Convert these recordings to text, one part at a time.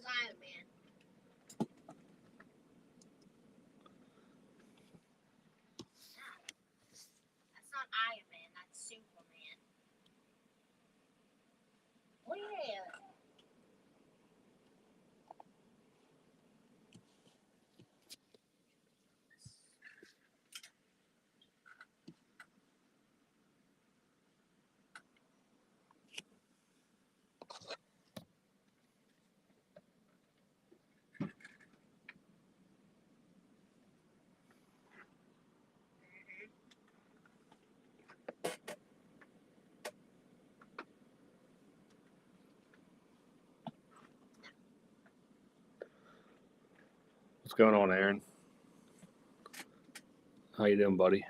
Iron Man. That's not Iron Man. That's Superman. Oh yeah. What's going on, Aaron? How you doing, buddy?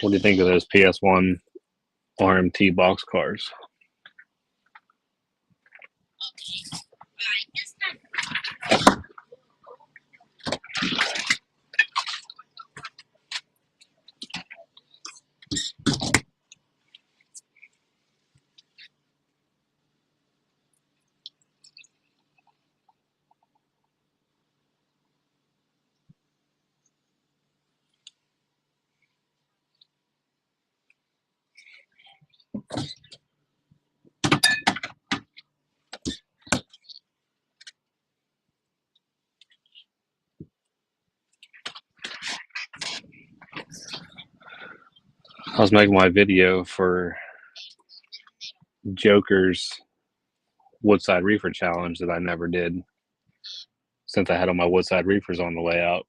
What do you think of those PS1 RMT box cars? I was making my video for Joker's Woodside Reefer Challenge that I never did since I had all my Woodside Reefers on the layout.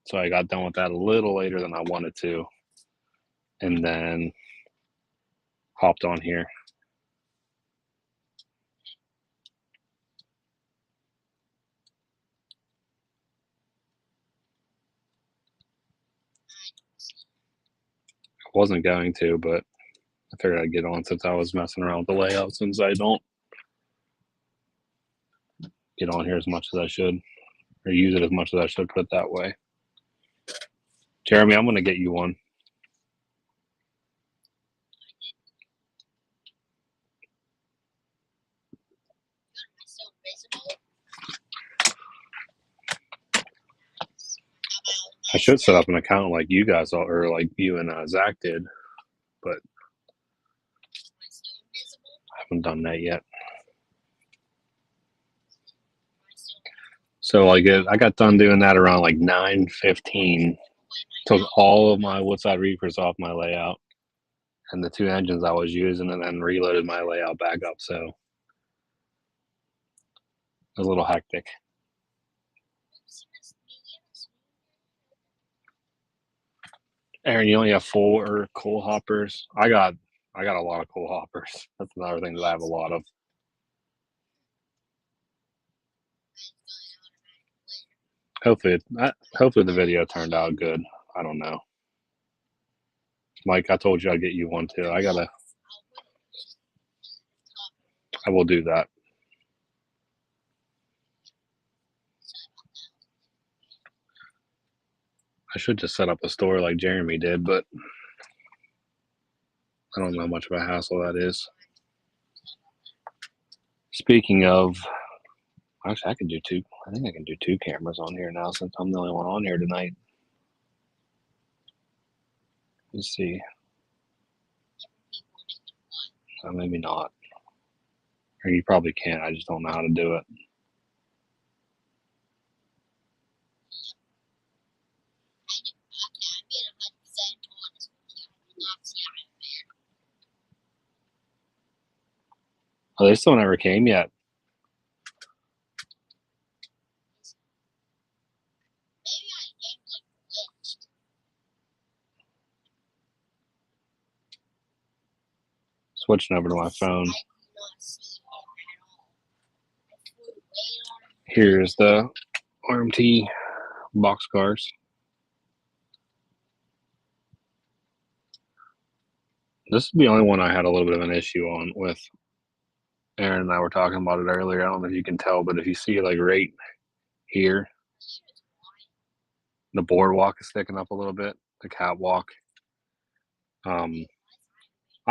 So I got done with that a little later than I wanted to, and then hopped on here. I wasn't going to, but I figured I'd get on since I was messing around with the layout, since I don't get on here as much as I should, or use it as much as I should, put it that way. Jeremy, I'm going to get you one. I should set up an account like you guys all, or like you and Zach did, but I haven't done that yet. So like I got done doing that around like 9:15. Took all of my Woodside Reefers off my layout and the two engines I was using, and then reloaded my layout back up. So it was a little hectic. Aaron, you only have 4 coal hoppers. I got a lot of coal hoppers. That's another thing that I have a lot of. Hopefully the video turned out good. I don't know. Mike, I told you I'd get you one too. I will do that. I should just set up a store like Jeremy did, but I don't know how much of a hassle that is. Speaking of, actually, I think I can do 2 cameras on here now since I'm the only one on here tonight. Let's see. Maybe not. Or you probably can. I just don't know how to do it. Oh, they still never came yet. Maybe I named like glitched. Switching over to my phone. I do not see it at all. I flew way on. Here's the RMT box cars. This is the only one I had a little bit of an issue on with. Aaron and I were talking about it earlier. I don't know if you can tell, but if you see like right here, the boardwalk is sticking up a little bit, the catwalk. I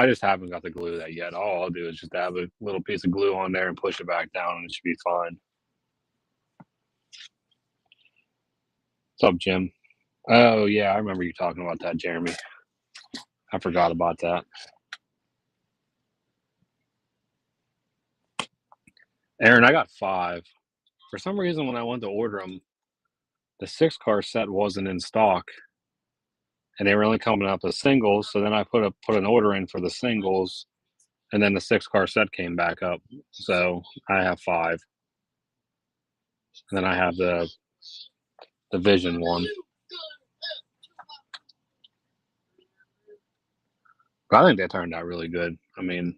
just haven't got the glue that yet. All I'll do is just add a little piece of glue on there and push it back down, and it should be fine. What's up, Jim? Oh, yeah, I remember you talking about that, Jeremy. I forgot about that. Aaron, I got 5. For some reason, when I went to order them, the 6-car set wasn't in stock, and they were only coming out the singles. So then I put an order in for the singles, and then the 6-car set came back up. So I have 5, and then I have the Vision one. But I think they turned out really good. I mean,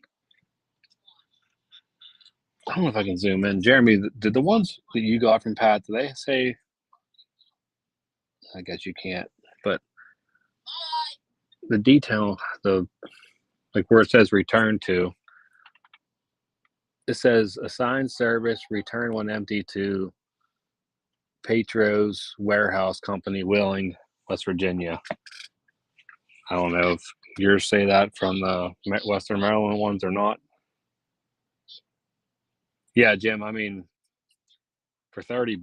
I don't know if I can zoom in. Jeremy, did the ones that you got from Pat, do they say? I guess you can't, but the detail, like where it says return to, it says assigned service, return when empty to Petros Warehouse Company, Wheeling, West Virginia. I don't know if yours say that from the Western Maryland ones or not. Yeah, Jim, I mean, for $30,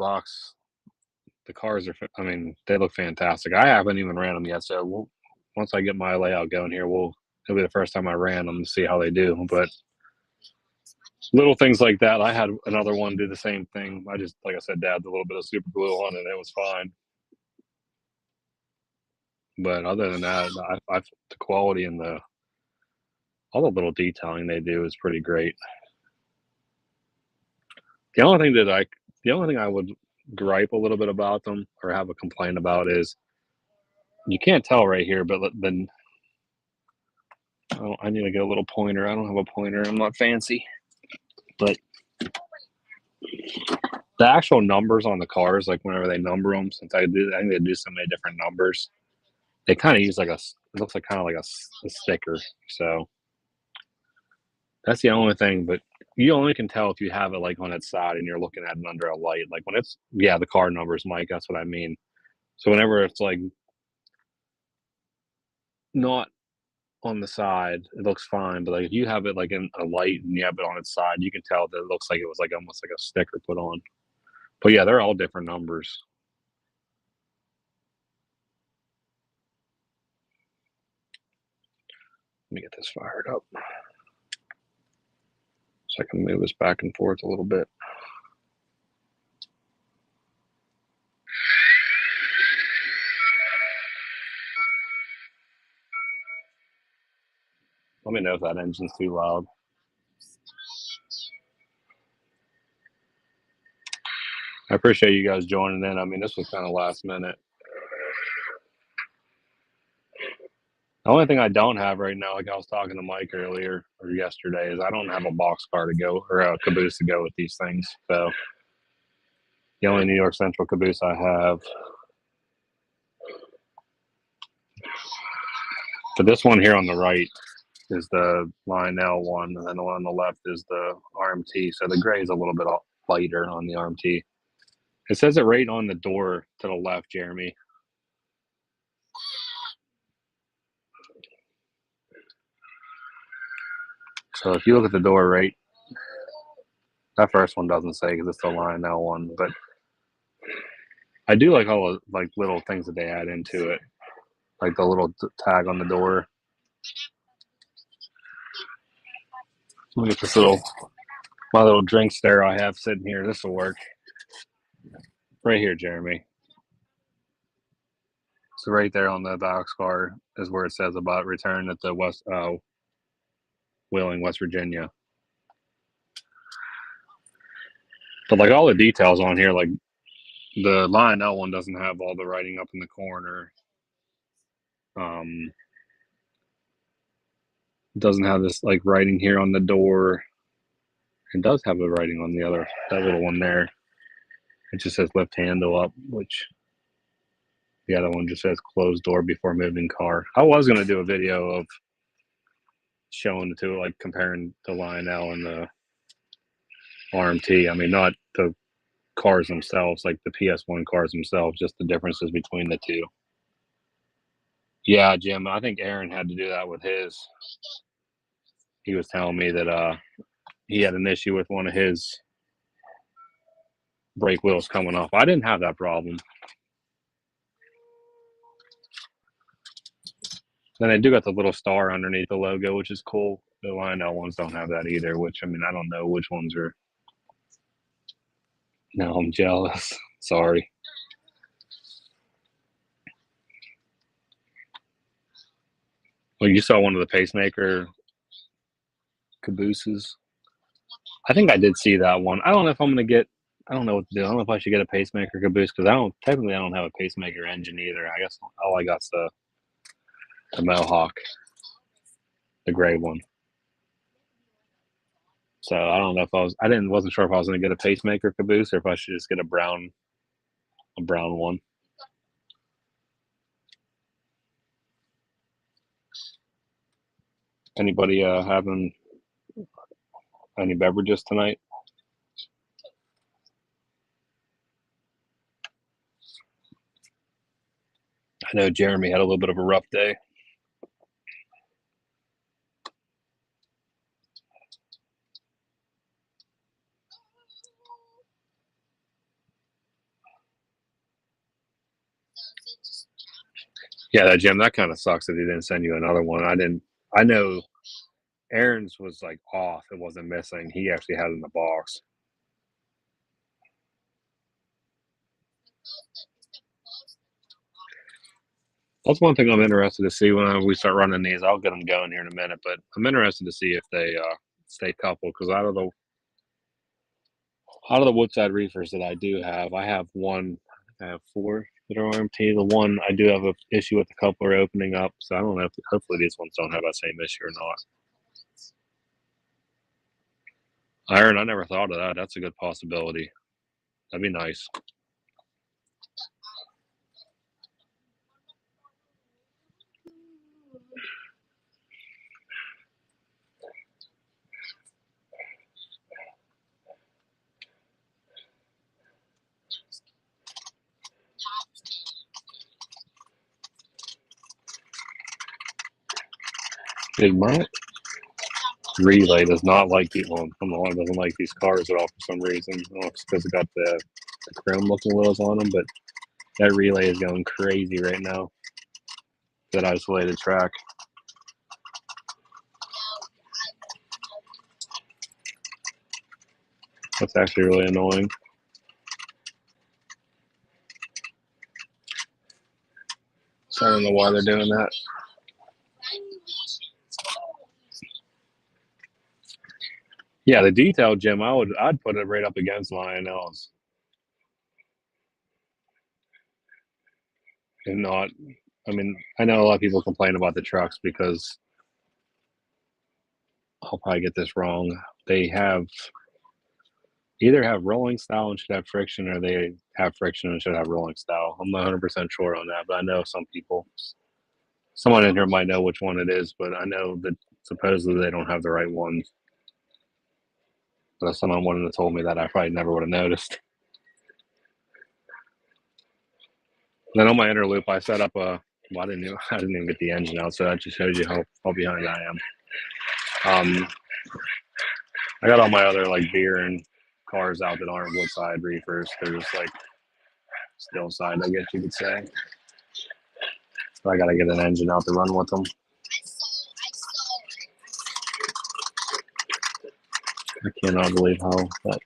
the cars are, I mean, they look fantastic. I haven't even ran them yet, so once I get my layout going here, it'll be the first time I ran them to see how they do. But little things like that. I had another one do the same thing. I just, like I said, dabbed a little bit of super glue on it, and it was fine. But other than that, the quality and all the little detailing they do is pretty great. The only thing I would gripe a little bit about them or have a complaint about is you can't tell right here, but then I need to get a little pointer. I don't have a pointer. I'm not fancy, but the actual numbers on the cars, like whenever they number them, since I think they do so many different numbers, they kind of use it looks like kind of like a sticker. So that's the only thing, but you only can tell if you have it like on its side and you're looking at it under a light. Like when it's, yeah, the car numbers, Mike, that's what I mean. So whenever it's like not on the side, it looks fine. But like if you have it like in a light and you have it on its side, you can tell that it looks like it was like almost like a sticker put on. But yeah, they're all different numbers. Let me get this fired up so I can move this back and forth a little bit. Let me know if that engine's too loud. I appreciate you guys joining in. I mean, this was kind of last minute. The only thing I don't have right now, like I was talking to Mike earlier or yesterday, is I don't have a box car to go or a caboose to go with these things. So the only New York Central caboose I have. But this one here on the right is the Lionel one, and then the one on the left is the RMT. So the gray is a little bit lighter on the RMT. It says it right on the door to the left, Jeremy. So if you look at the door right, that first one doesn't say because it's the Lionel one, but I do like all the like little things that they add into it, like the little tag on the door. Look at this my little drink stir I have sitting here. This will work. Right here, Jeremy. So right there on the box car is where it says about return at the Wheeling, West Virginia. But like all the details on here, like the Lionel one doesn't have all the writing up in the corner. Doesn't have this like writing here on the door. It does have the writing on the other, that little one there. It just says lift handle up, which the other one just says closed door before moving car. I was going to do a video of showing the two, like comparing the Lionel and the RMT. I mean, not the cars themselves, like the PS1 cars themselves, just the differences between the two. Yeah, Jim, I think Aaron had to do that with his. He was telling me that he had an issue with one of his brake wheels coming off. I didn't have that problem. Then they do got the little star underneath the logo, which is cool. The Lionel ones don't have that either, which, I mean, I don't know which ones are. No, I'm jealous. Sorry. Well, you saw one of the pacemaker cabooses. I think I did see that one. I don't know if I'm going to get, I don't know what to do. I don't know if I should get a pacemaker caboose because I don't have a pacemaker engine either. I guess all I got's the Mohawk, the gray one. So I don't know if wasn't sure if I was going to get a pacemaker caboose or if I should just get a brown one. Anybody having any beverages tonight? I know Jeremy had a little bit of a rough day. Yeah, Jim, that kind of sucks that he didn't send you another one. I know Aaron's was like off. It wasn't missing. He actually had it in the box. That's one thing I'm interested to see when we start running these. I'll get them going here in a minute, but I'm interested to see if they stay coupled because out of the Woodside reefers that I do have, I have one. I have four that are RMT. The one I do have an issue with the coupler opening up, so I don't know if hopefully these ones don't have that same issue or not. Iron, I never thought of that. That's a good possibility. That'd be nice. Dude, my relay does not like these. Well, I'm the one that doesn't like these cars at all for some reason. I don't know if it's because it got the chrome looking wheels on them, but that relay is going crazy right now. That isolated track. That's actually really annoying. So I don't know why they're doing that. Yeah, the detail, Jim, I'd put it right up against Lionel's. And not, I mean, I know a lot of people complain about the trucks because I'll probably get this wrong. They either have rolling style and should have friction, or they have friction and should have rolling style. I'm not 100% sure on that, but I know someone in here might know which one it is, but I know that supposedly they don't have the right ones. But if someone wouldn't have told me that, I probably never would have noticed. Then on my inner loop, I set up I didn't even get the engine out, so that just shows you how behind I am. I got all my other like beer and cars out that aren't Woodside reefers. They're just like still side, I guess you could say. So I gotta get an engine out to run with them. I cannot believe how that.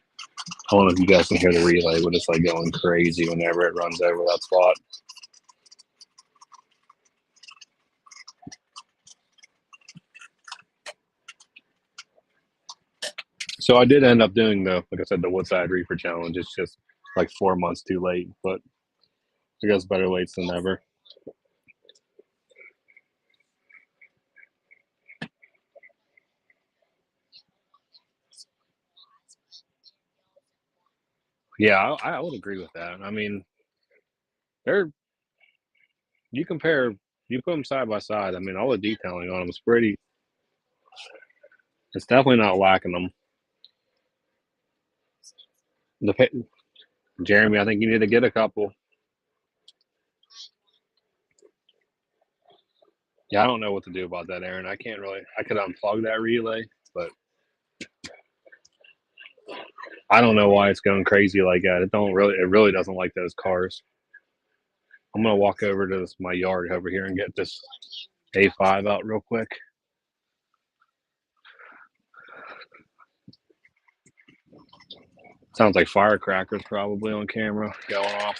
I don't know if you guys can hear the relay, but it's like going crazy whenever it runs over that spot. So I did end up doing like I said, the Woodside Reefer Challenge. It's just like 4 months too late, but I guess better late than never. Yeah, I would agree with that. I mean, they're you compare you put them side by side. I mean, all the detailing on them is pretty. It's definitely not lacking them. Jeremy, I think you need to get a couple. Yeah, I don't know what to do about that, Aaron. I can't really. I could unplug that relay, but I don't know why it's going crazy like that. It really doesn't like those cars. I'm gonna walk over to my yard over here and get this A5 out real quick. Sounds like firecrackers probably on camera going off.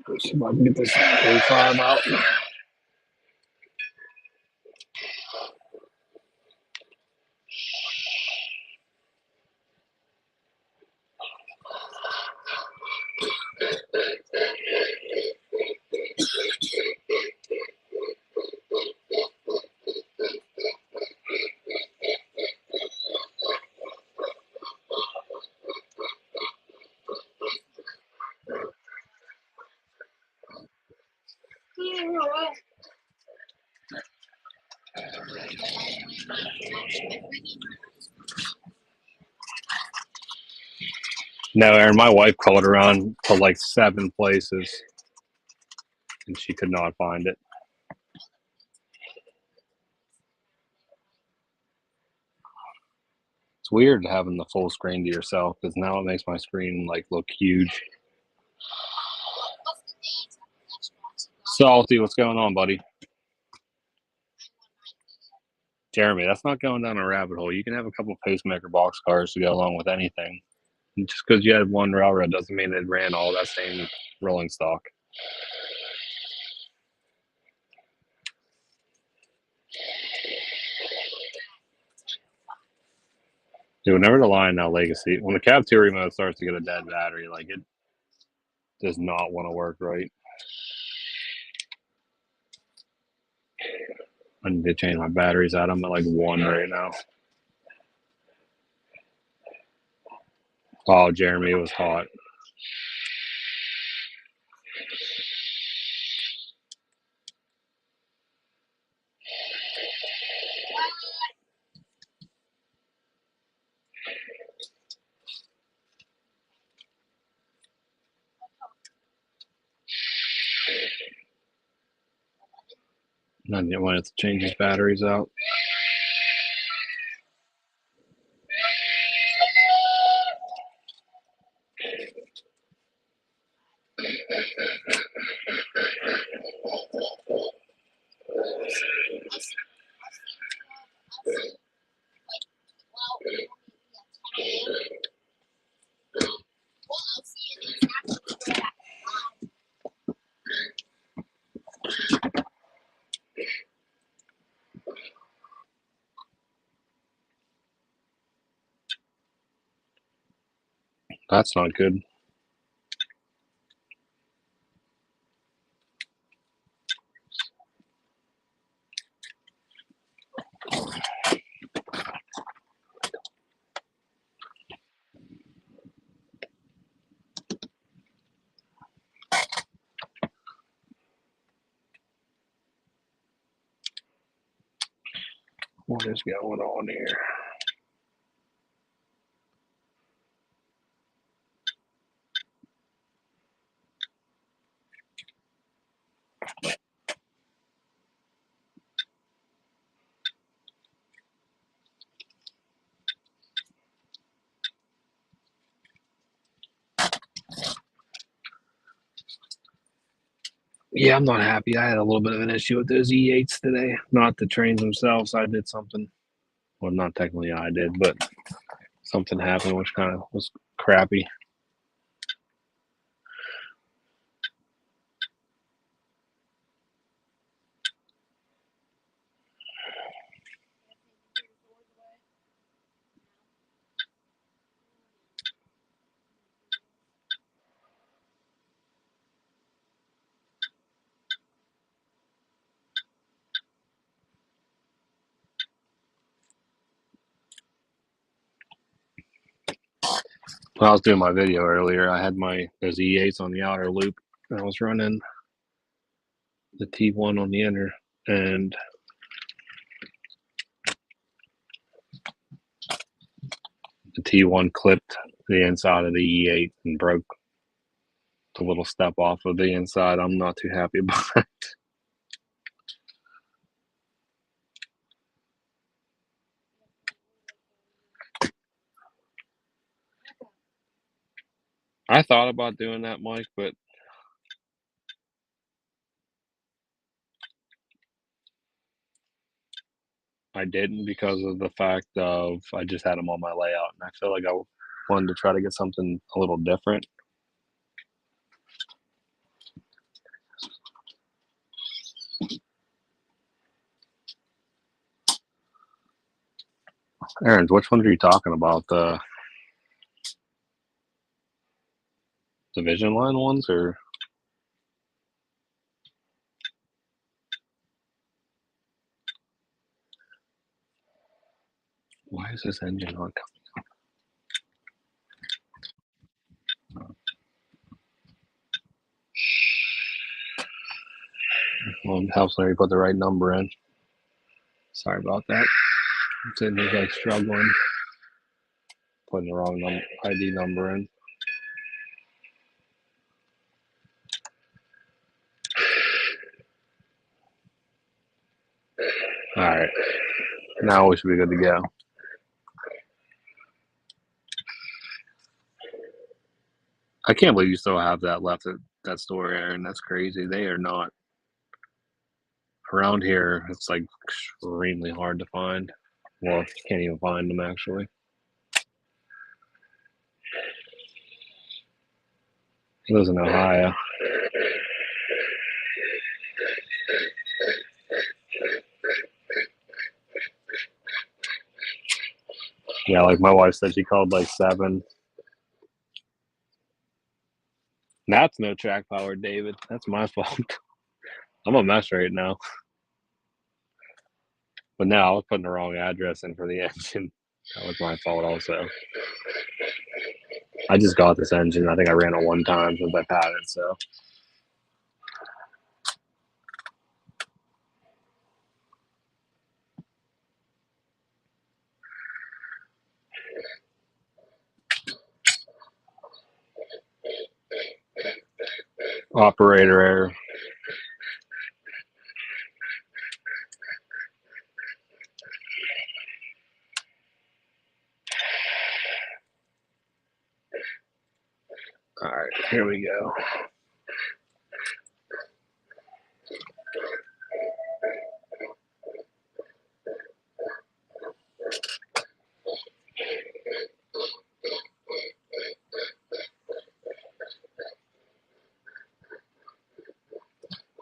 Let's see if I can get this A5 out. No, Aaron, my wife called around to like 7 places and she could not find it. It's weird having the full screen to yourself because now it makes my screen like look huge. Salty, what's going on, buddy? Jeremy, that's not going down a rabbit hole. You can have a couple pacemaker box cars to go along with anything. Just because you had one railroad doesn't mean it ran all that same rolling stock. Dude, whenever the Lion Legacy, when the Cab 2 remote starts to get a dead battery, like it does not want to work right. I need to change my batteries out. I'm at like 1 right now. Oh, Jeremy, it was hot. I didn't want to change his batteries out. That's not good. What is going on here? Yeah, I'm not happy. I had a little bit of an issue with those E8s today. Not the trains themselves. I did something. Well, not technically I did, but something happened which kind of was crappy. When I was doing my video earlier, I had those E8s on the outer loop, and I was running the T1 on the inner, and the T1 clipped the inside of the E8 and broke the little step off of the inside. I'm not too happy about it. I thought about doing that, Mike, but I didn't because of the fact of I just had them on my layout, and I feel like I wanted to try to get something a little different. Aaron, which ones are you talking about? The Vision Line ones, or why is this engine not coming? Well, it helps when you put the right number in. Sorry about that. I'm sitting here like struggling, putting the wrong ID number in. All right, now we should be good to go. I can't believe you still have that left at that store, Aaron. That's crazy. They are not around here. It's like extremely hard to find. Well, you can't even find them actually. He lives in Ohio. Yeah, like my wife said, she called like 7. That's no track power, David. That's my fault. I'm a mess right now. But now I was putting the wrong address in for the engine. That was my fault also. I just got this engine. I think I ran it one time since I've had it, so. Operator error. All right, here we go.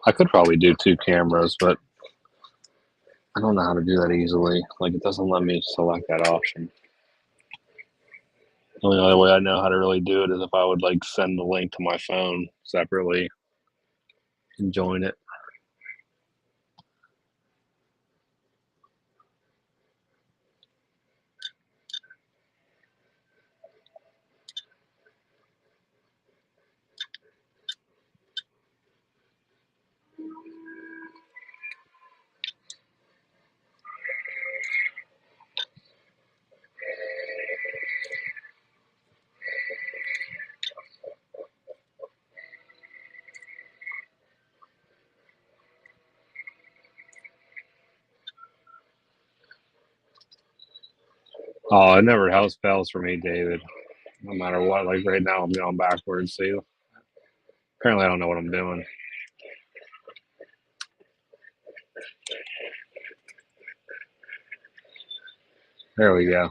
I could probably do 2 cameras, but I don't know how to do that easily. Like, it doesn't let me select that option. The only other way I know how to really do it is if I would like send the link to my phone separately and join it. Oh, it never house fails for me, David. No matter what. Like right now, I'm going backwards. See, apparently I don't know what I'm doing. There we go.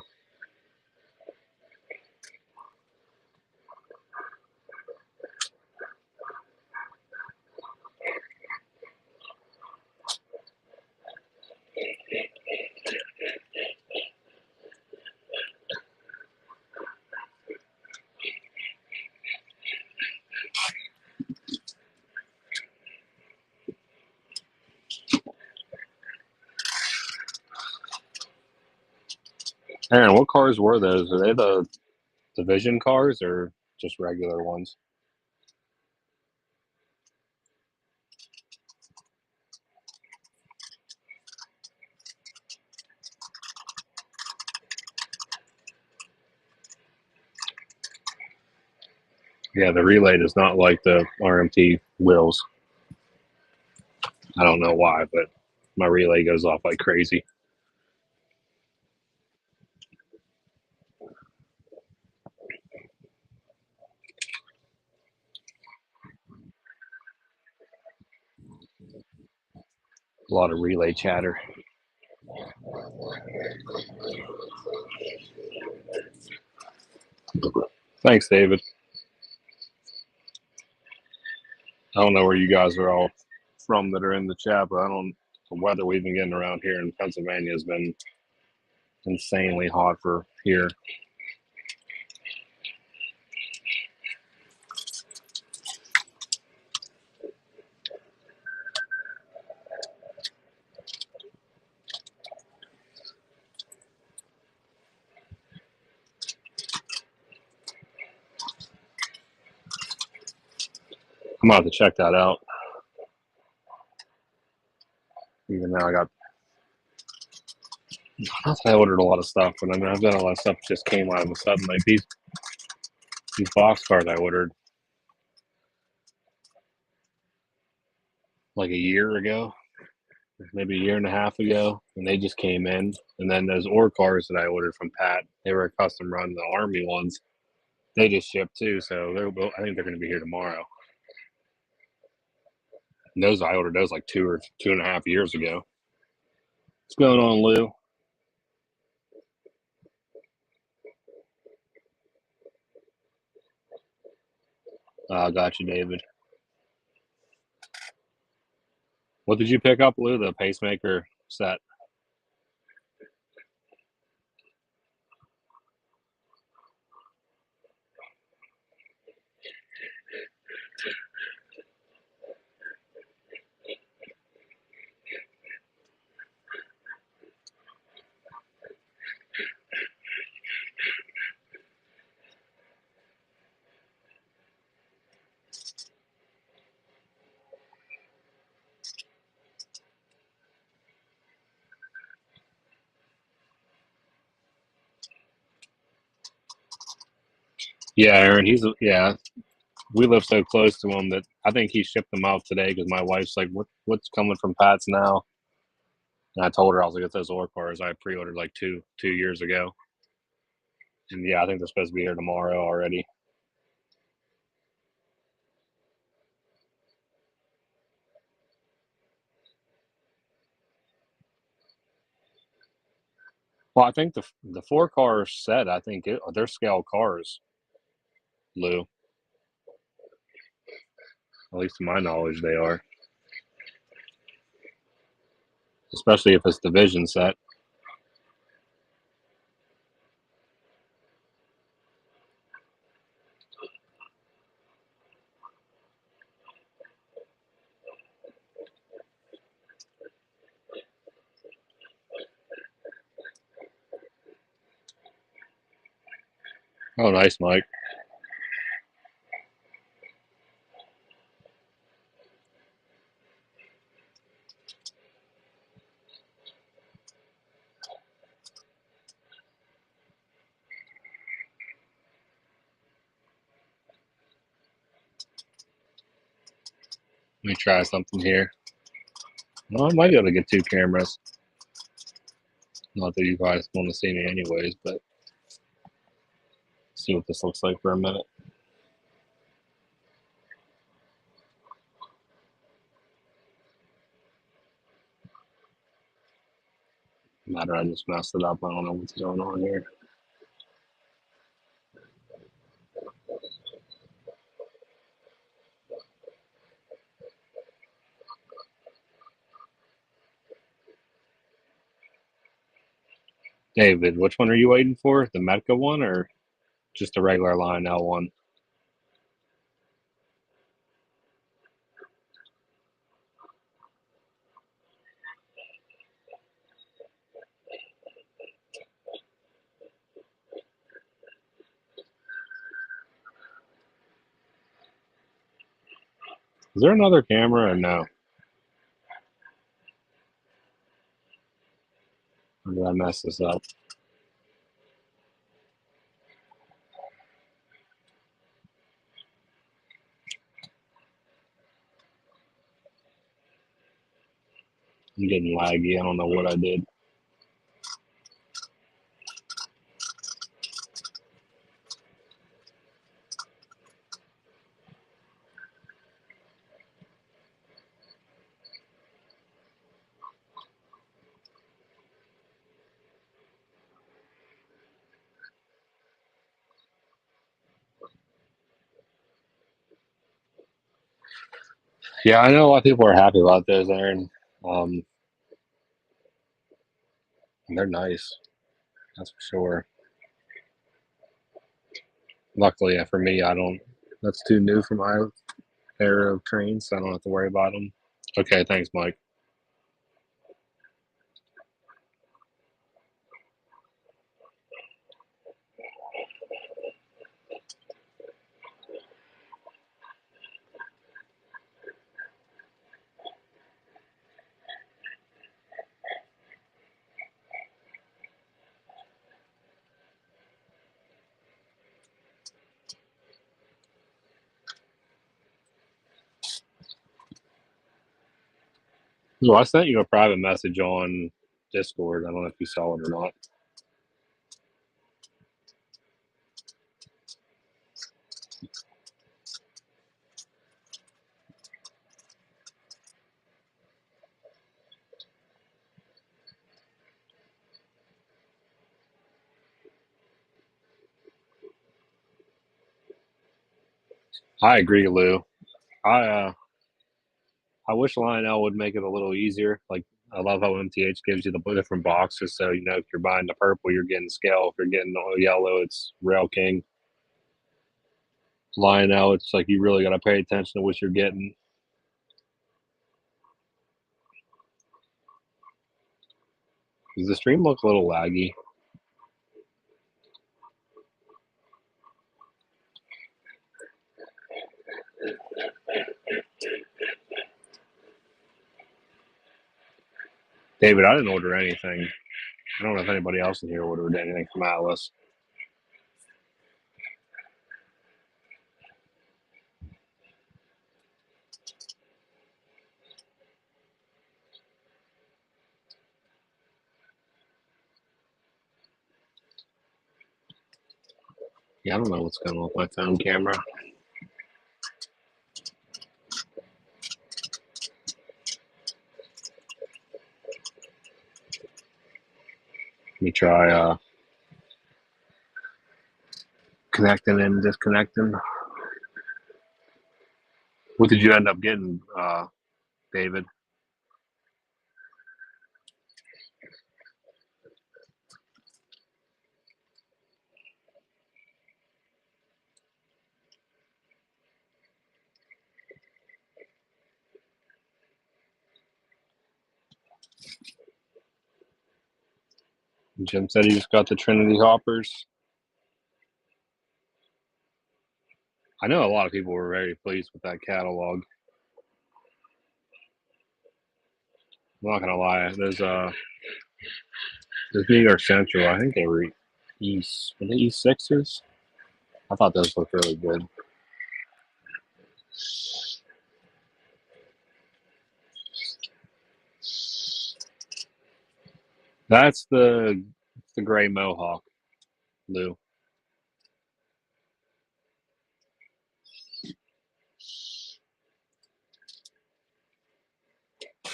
Aaron, what cars were those? Are they the division cars or just regular ones? Yeah, the relay does not like the RMT wheels. I don't know why, but my relay goes off like crazy. A lot of relay chatter. Thanks, David. I don't know where you guys are all from that are in the chat, but I don't. The weather we've been getting around here in Pennsylvania has been insanely hot for here. I'm gonna have to check that out. Even though I ordered a lot of stuff, but I mean I've got a lot of stuff that just came out of a sudden. Like these box cars I ordered like a year ago, maybe a year and a half ago, and they just came in. And then those ore cars that I ordered from Pat, they were a custom run, the Army ones. They just shipped too, so I think they're going to be here tomorrow. And those I ordered those like 2.5 years ago. What's going on, Lou? Got you, David. What did you pick up, Lou? The pacemaker set. Yeah, Aaron. Yeah. We live so close to him that I think he shipped them out today because my wife's like, "What's coming from Pat's now?" And I told her I was like, "It's those ore cars I pre-ordered like two years ago." And yeah, I think they're supposed to be here tomorrow already. Well, I think the 4 car set, they're scale cars, Lou. At least to my knowledge, they are. Especially if it's division set. Oh, nice, Mike. Let me try something here. Well, I might be able to get 2 cameras. Not that you guys want to see me anyways, but see what this looks like for a minute. Matter, I just messed it up. I don't know what's going on here. David, which one are you waiting for? The Metka one or just the regular Lionel one? Is there another camera or no? Or did I mess this up? I'm getting laggy. I don't know what I did. Yeah, I know a lot of people are happy about those, Aaron. Um, they're nice, that's for sure. Luckily, for me, I don't. That's too new for my era of trains, so I don't have to worry about them. Okay, thanks, Mike. Well, I sent you a private message on Discord. I don't know if you saw it or not. I agree, Lou. I uh, I wish Lionel would make it a little easier. Like I love how MTH gives you the different boxes, so you know if you're buying the purple, you're getting scale. If you're getting the yellow, it's Rail King. Lionel, it's like you really got to pay attention to what you're getting. Does the stream look a little laggy? David, I didn't order anything. I don't know if anybody else in here ordered anything from Atlas. Yeah, I don't know what's going on with my phone camera. Let me try connecting and disconnecting. What did you end up getting, David? Jim said he just got the Trinity hoppers. I know a lot of people were very pleased with that catalog. I'm not gonna lie. There's New York Central. I think they were East. Were they East Sixers? I thought those looked really good. That's the gray Mohawk, Lou.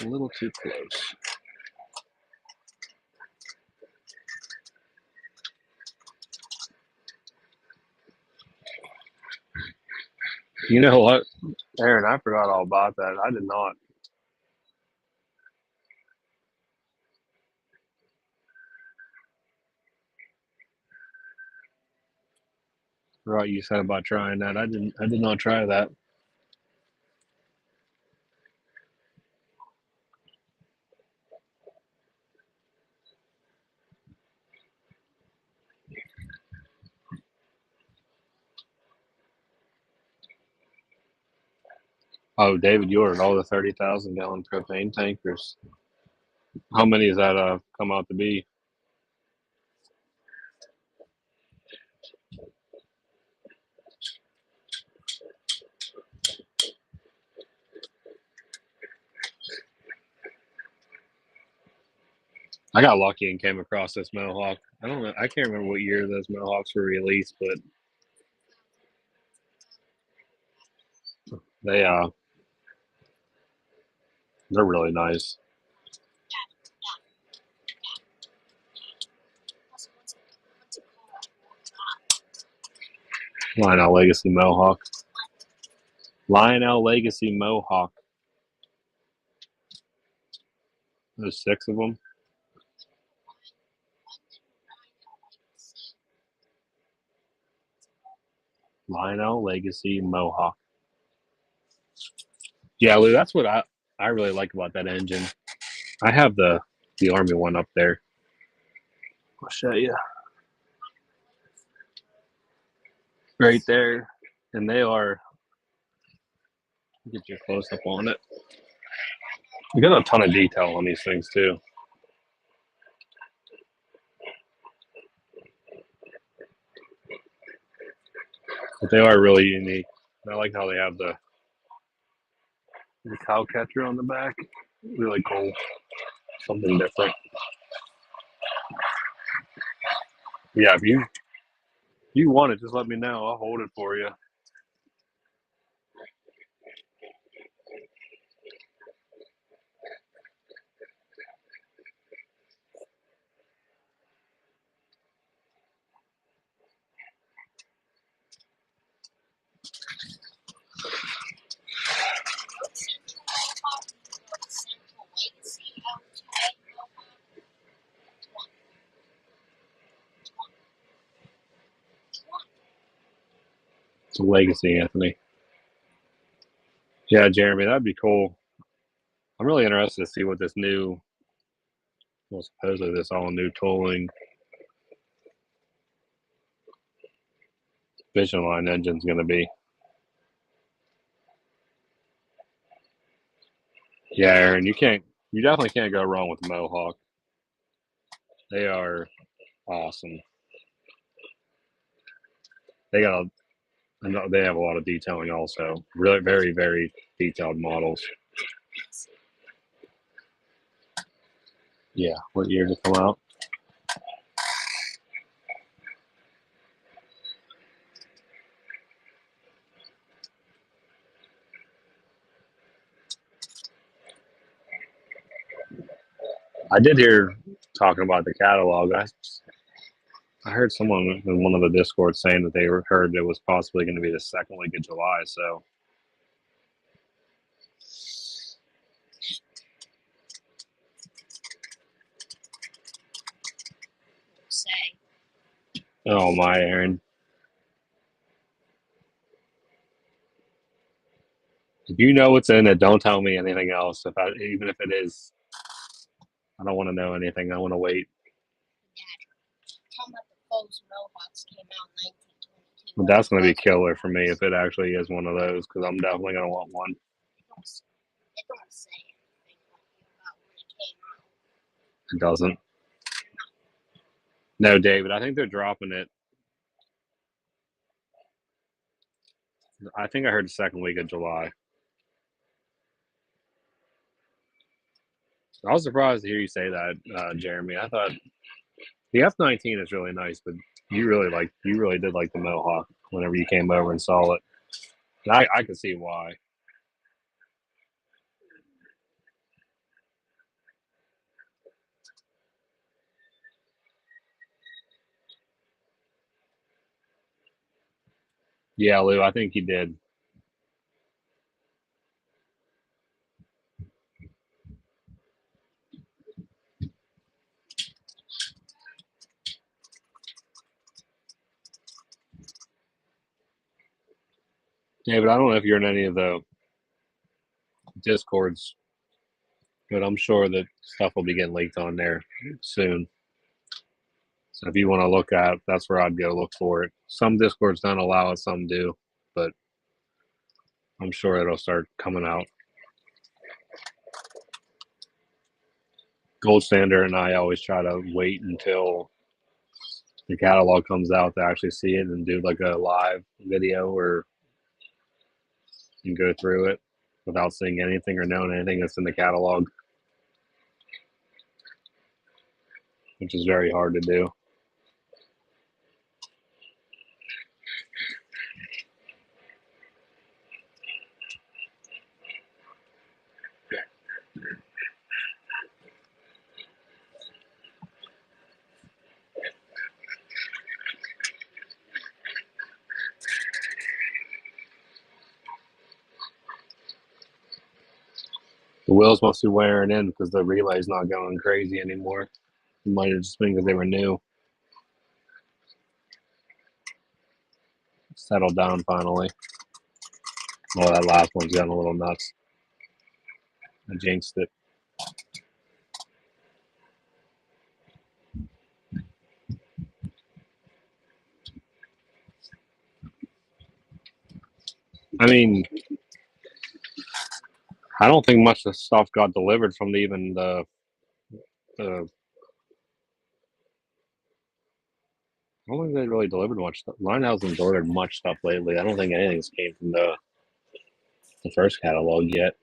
A little too close. You know what, Aaron? I forgot all about that. I did not. Forgot you said about trying that. I didn't. I did not try that. Oh, David, you ordered all the 30,000-gallon propane tankers. How many does that come out to be? I got lucky and came across this Mohawk. I don't know. I can't remember what year those Mohawks were released, but they they're really nice. Lionel Legacy Mohawk. Lionel Legacy Mohawk. There's 6 of them. Lionel Legacy Mohawk. Yeah, Lou, that's what I really like about that engine. I have the Army one up there. I'll show you. Right there. And they are, get your close up on it. You got a ton of detail on these things too. But they are really unique. I like how they have the cow catcher on the back. Really cool. Something different. Yeah, if you want it, just let me know. I'll hold it for you. It's a legacy, Anthony. Yeah, Jeremy, that'd be cool. I'm really interested to see what this new, well, supposedly this all new tooling Vision Line engine's going to be. Yeah, Aaron, you definitely can't go wrong with the Mohawk. They are awesome. They have a lot of detailing also. Really, very, very detailed models. Yeah, what year did it come out? I did hear talking about the catalog. I heard someone in one of the Discords saying that they heard it was possibly going to be the second week of July. So, oh my, Aaron. If you know what's in it, don't tell me anything else. Even if it is, I don't want to know anything. I want to wait. But that's going to be killer for me if it actually is one of those, because I'm definitely going to want one. It doesn't. No, David, I think they're dropping it. I think I heard the second week of July. I was surprised to hear you say that, Jeremy. I thought the F-19 is really nice, but you really did like the Mohawk whenever you came over and saw it. And I could see why. Yeah, Lou, I think he did. David, I don't know if you're in any of the Discords, but I'm sure that stuff will be getting leaked on there soon. So if you want to look at, that's where I'd go look for it. Some Discords don't allow it, some do, but I'm sure it'll start coming out. Gold Standard and I always try to wait until the catalog comes out to actually see it and do like a live video or and go through it without seeing anything or knowing anything that's in the catalog, which is very hard to do. The wheels must be wearing in because the relay's not going crazy anymore. It might have just been because they were new. Settled down finally. Well, that last one's gotten a little nuts. I jinxed it. I mean, I don't think much of the stuff got delivered from even the. I don't think they really delivered much stuff. Mine hasn't ordered much stuff lately. I don't think anything's came from the first catalog yet,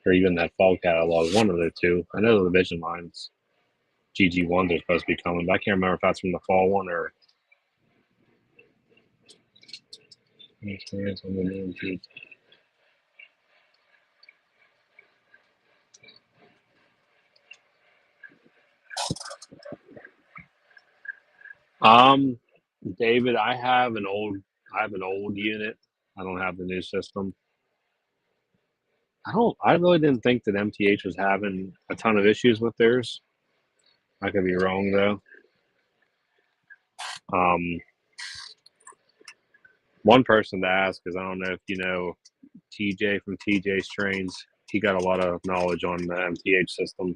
or even that fall catalog. One of the two. I know the Vision lines, GG1s are supposed to be coming, but I can't remember if that's from the fall one or. Experience on the new GG. David, I have an old unit. I don't have the new system. I really didn't think that MTH was having a ton of issues with theirs. I could be wrong though. Um, one person to ask is I don't know if you know TJ from TJ's Trains. He got a lot of knowledge on the MTH system.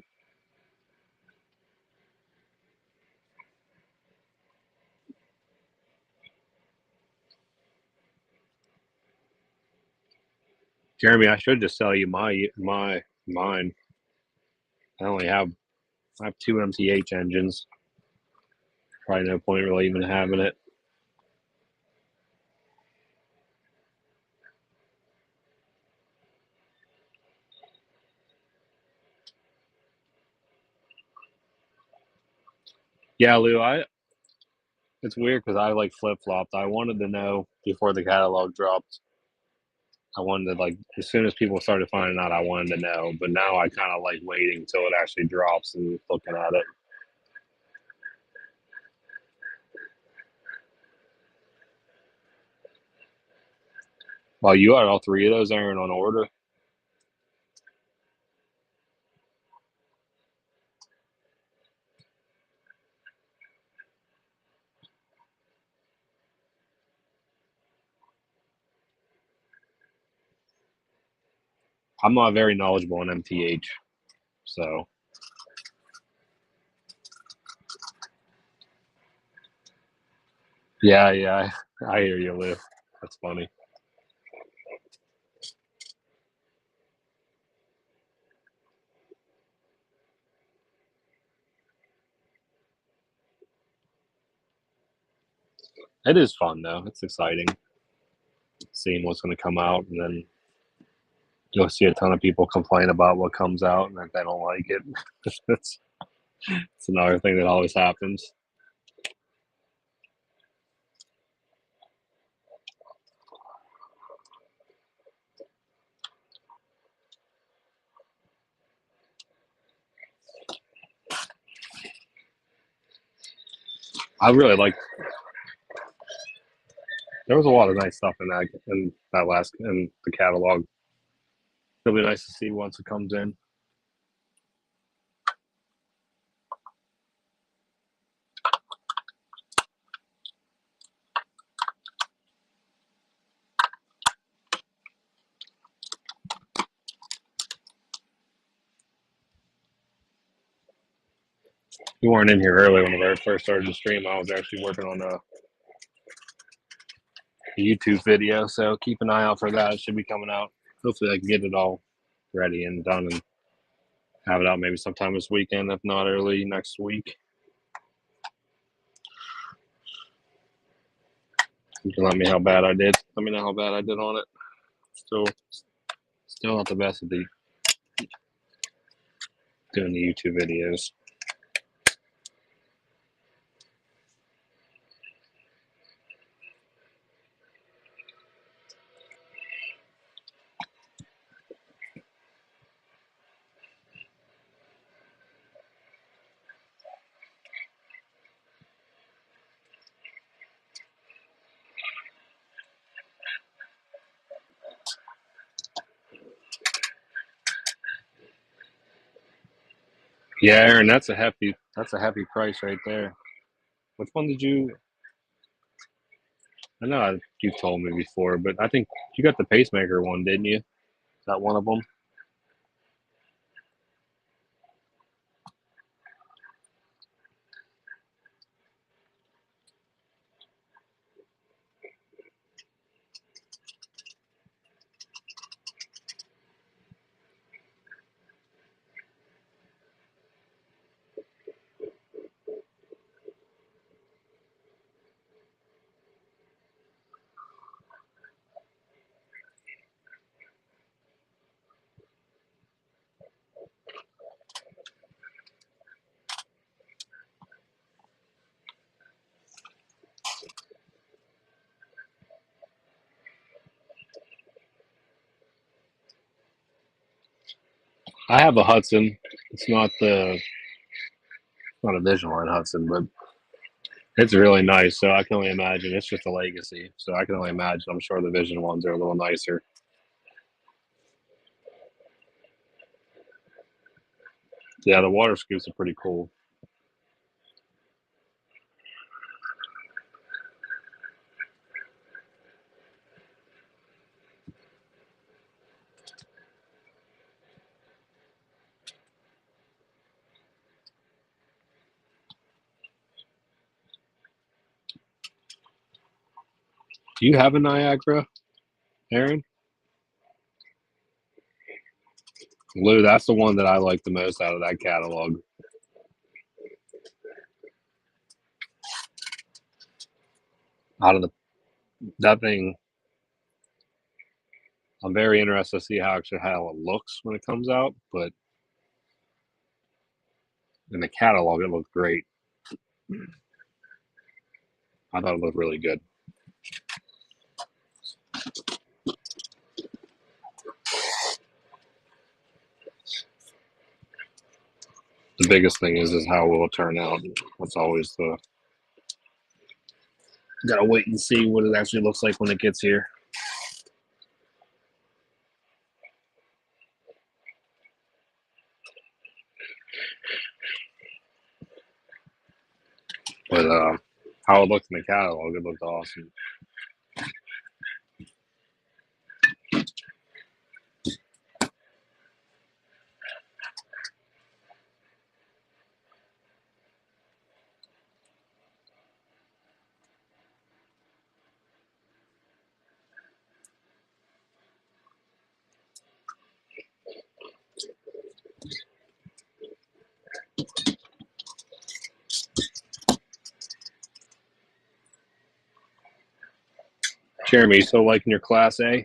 Jeremy, I should just sell you mine. I have two MTH engines. Probably no point really even having it. Yeah, Lou, it's weird because I like flip flopped. I wanted to know before the catalog dropped. I wanted to like as soon as people started finding out, I wanted to know. But now I kind of like waiting until it actually drops and looking at it. Well, you got all three of those, Aaron, on order. I'm not very knowledgeable in MTH, so yeah, I hear you, Lou. That's funny. It is fun though. It's exciting seeing what's going to come out, and then you'll see a ton of people complain about what comes out and that they don't like it. it's, it's another thing that always happens. I really like. There was a lot of nice stuff in the catalog. It'll be nice to see once it comes in. You weren't in here earlier when I first started the stream. I was actually working on a YouTube video, so keep an eye out for that. It should be coming out. Hopefully, I can get it all ready and done and have it out maybe sometime this weekend, if not early next week. You can let me how bad I did. Let me know how bad I did on it. Still not the best at doing the YouTube videos. Yeah, Aaron, that's a hefty price right there. Which one did you? I know you told me before, but I think you got the pacemaker one, didn't you? Is that one of them? I have a Hudson. It's not not a Vision Line Hudson, but it's really nice. So I can only imagine it's just a legacy. So I can only imagine. I'm sure the Vision ones are a little nicer. Yeah, the water scoops are pretty cool. Do you have a Niagara, Aaron? Lou, that's the one that I like the most out of that catalog. Out of that thing, I'm very interested to see how it looks when it comes out. But in the catalog, it looked great. I thought it looked really good. The biggest thing is how it will turn out. That's always the gotta wait and see what it actually looks like when it gets here. But how it looked in the catalog, it looked awesome. Jeremy, you still liking your Class A?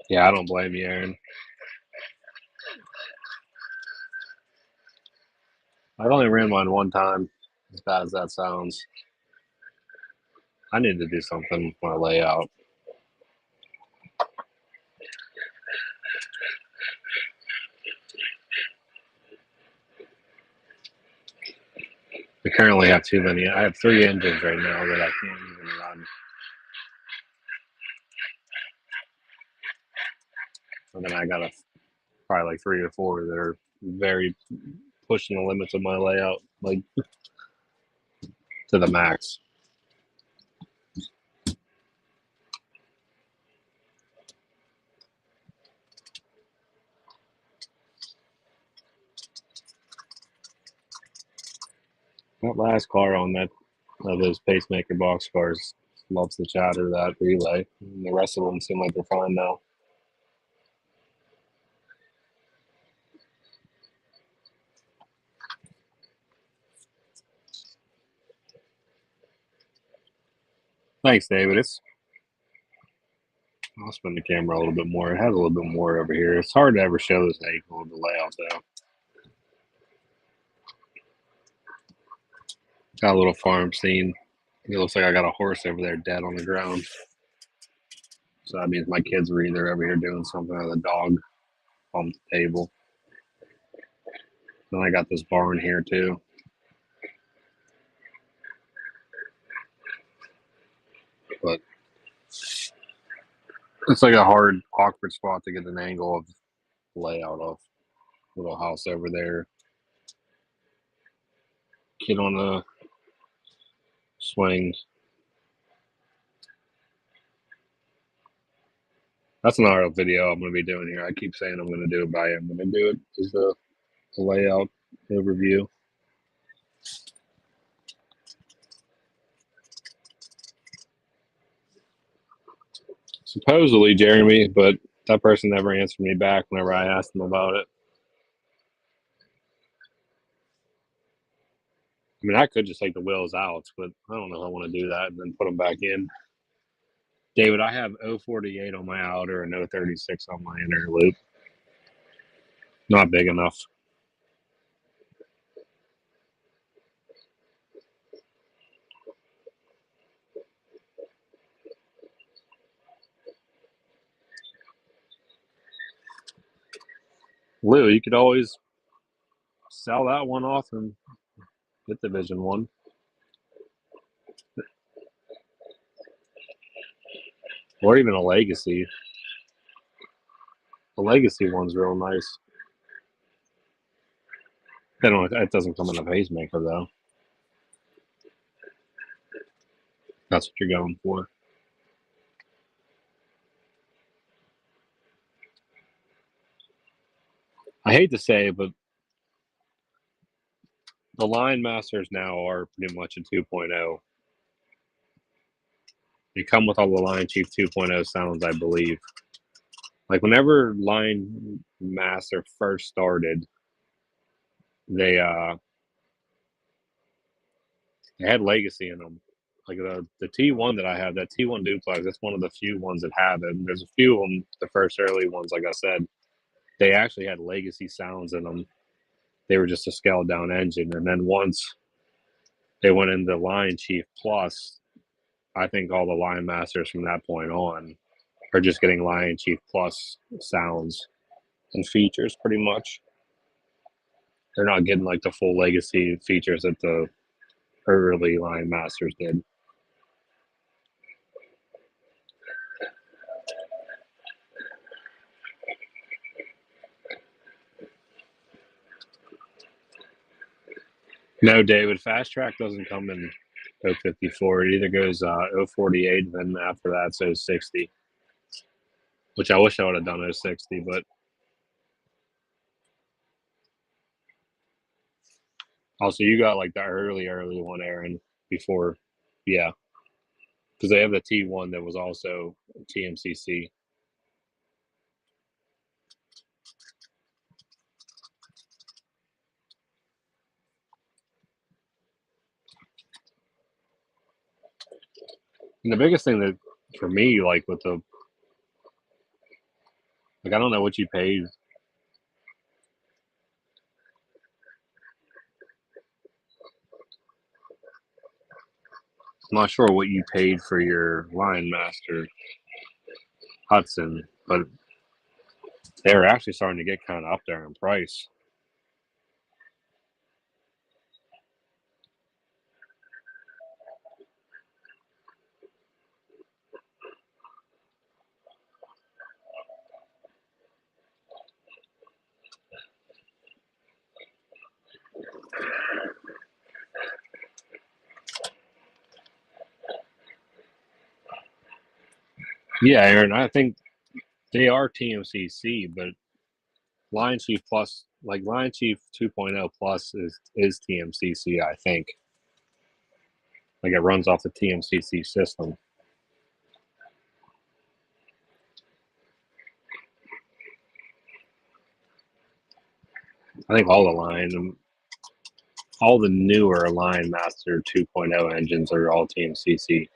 Yeah, I don't blame you, Aaron. I've only ran mine one time, as bad as that sounds. I need to do something with my layout. I currently have too many. I have 3 engines right now that I can't even run. And then I got probably like 3 or 4 that are very pushing the limits of my layout, like to the max. That last car on that of those pacemaker box cars loves the chatter of that relay. And the rest of them seem like they're fine now. Thanks, David. I'll spin the camera a little bit more. It has a little bit more over here. It's hard to ever show this angle of the layout, though. Got a little farm scene. It looks like I got a horse over there dead on the ground. So that means my kids were either over here doing something or the dog on the table. Then I got this barn here too. But it's like a hard, awkward spot to get an angle of the layout of. Little house over there. Kid on the swing. That's another video I'm going to be doing here. I keep saying I'm going to do it, but I am going to do it. Is the layout overview. Supposedly Jeremy, but that person never answered me back whenever I asked them about it. I mean, I could just take the wheels out, but I don't know if I want to do that and then put them back in. David, I have 048 on my outer and 036 on my inner loop. Not big enough. Lou, you could always sell that one off and get the Vision one. Or even a Legacy. The Legacy one's real nice. It doesn't come in a pacemaker, though. That's what you're going for. I hate to say it, but the Line Masters now are pretty much a 2.0. They come with all the Lion Chief 2.0 sounds, I believe. Like whenever Line Master first started, they had Legacy in them. Like the T1 that I have, that T1 duplex, that's one of the few ones that have it. And there's a few of them, the first early ones, like I said, they actually had Legacy sounds in them. They were just a scaled down engine. And then once they went into Lion Chief Plus, I think all the Lion Masters from that point on are just getting Lion Chief Plus sounds and features pretty much. They're not getting like the full Legacy features that the early Lion Masters did. No, David, Fast Track doesn't come in 054. It either goes 048, and then after that, it's 060. Which I wish I would have done 060, but also you got like the early one, Aaron, before, yeah, because they have the T1 that was also TMCC. And the biggest thing that for me, like with the, like I don't know what you paid. I'm not sure what you paid for your Lion Master Hudson, but they're actually starting to get kind of up there in price. Yeah, Aaron, I think they are TMCC, but Lion Chief Plus, like Lion Chief 2.0 Plus, is TMCC. I think like it runs off the TMCC system. I think all the newer Lion Master 2.0 engines are all TMCC.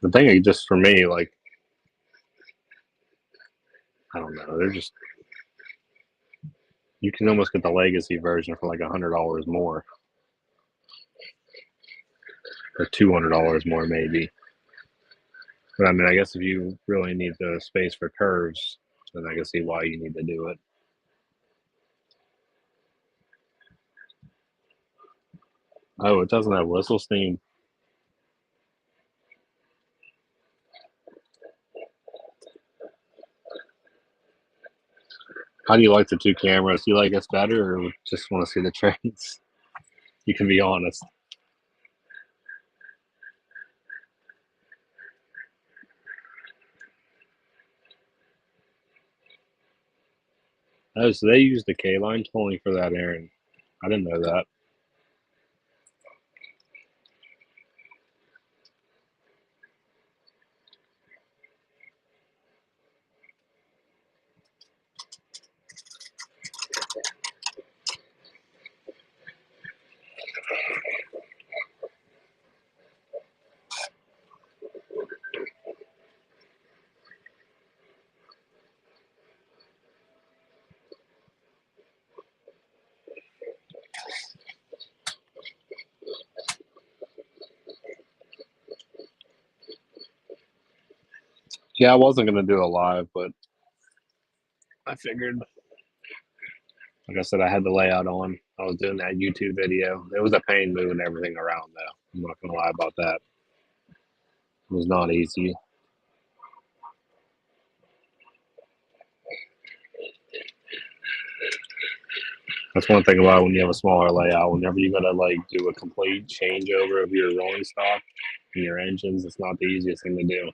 The thing is just for me, like I don't know, they're just you can almost get the legacy version for like $100 more or $200 more maybe. But I mean, I guess if you really need the space for curves, then I can see why you need to do it. Oh, it doesn't have whistle steam. How do you like the two cameras? Do you like us better or just want to see the trains? You can be honest. Oh, so they use the K line tolling for that, Aaron. I didn't know that. Yeah, I wasn't gonna do a live, but I figured, like I said, I had the layout on. I was doing that YouTube video. It was a pain moving everything around, though. I'm not gonna lie about that. It was not easy. That's one thing about when you have a smaller layout. Whenever you gotta like do a complete changeover of your rolling stock and your engines, it's not the easiest thing to do.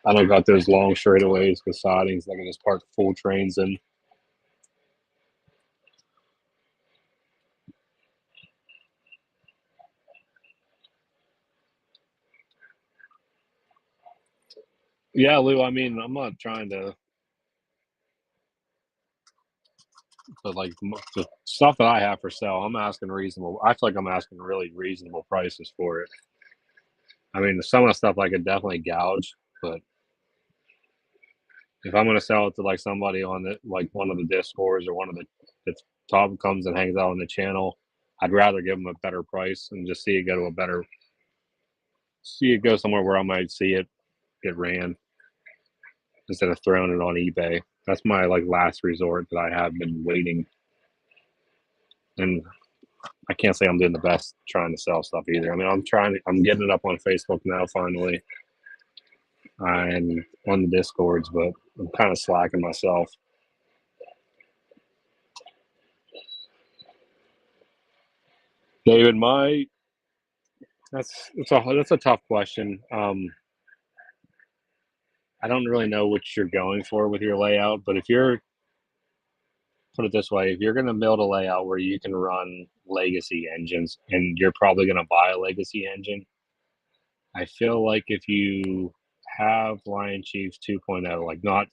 I don't got those long straightaways with sidings. I can just park full trains in. Yeah, Lou. I mean, I'm not trying to, but like the stuff that I have for sale, I'm asking reasonable. I feel like I'm asking really reasonable prices for it. I mean, some of the stuff I could definitely gouge, but if I'm going to sell it to like somebody on the like one of the Discords or one of the top comes and hangs out on the channel, I'd rather give them a better price and just see it go to a better, see it go somewhere where I might see it get ran instead of throwing it on eBay. That's my like last resort that I have been waiting. And I can't say I'm doing the best trying to sell stuff either. I mean, I'm getting it up on Facebook now finally and on the Discords, but I'm kind of slacking myself. David, that's a tough question. I don't really know what you're going for with your layout, but if you're put it this way, if you're going to build a layout where you can run legacy engines and you're probably going to buy a legacy engine, I feel like if you have Lion Chiefs 2.0, like not,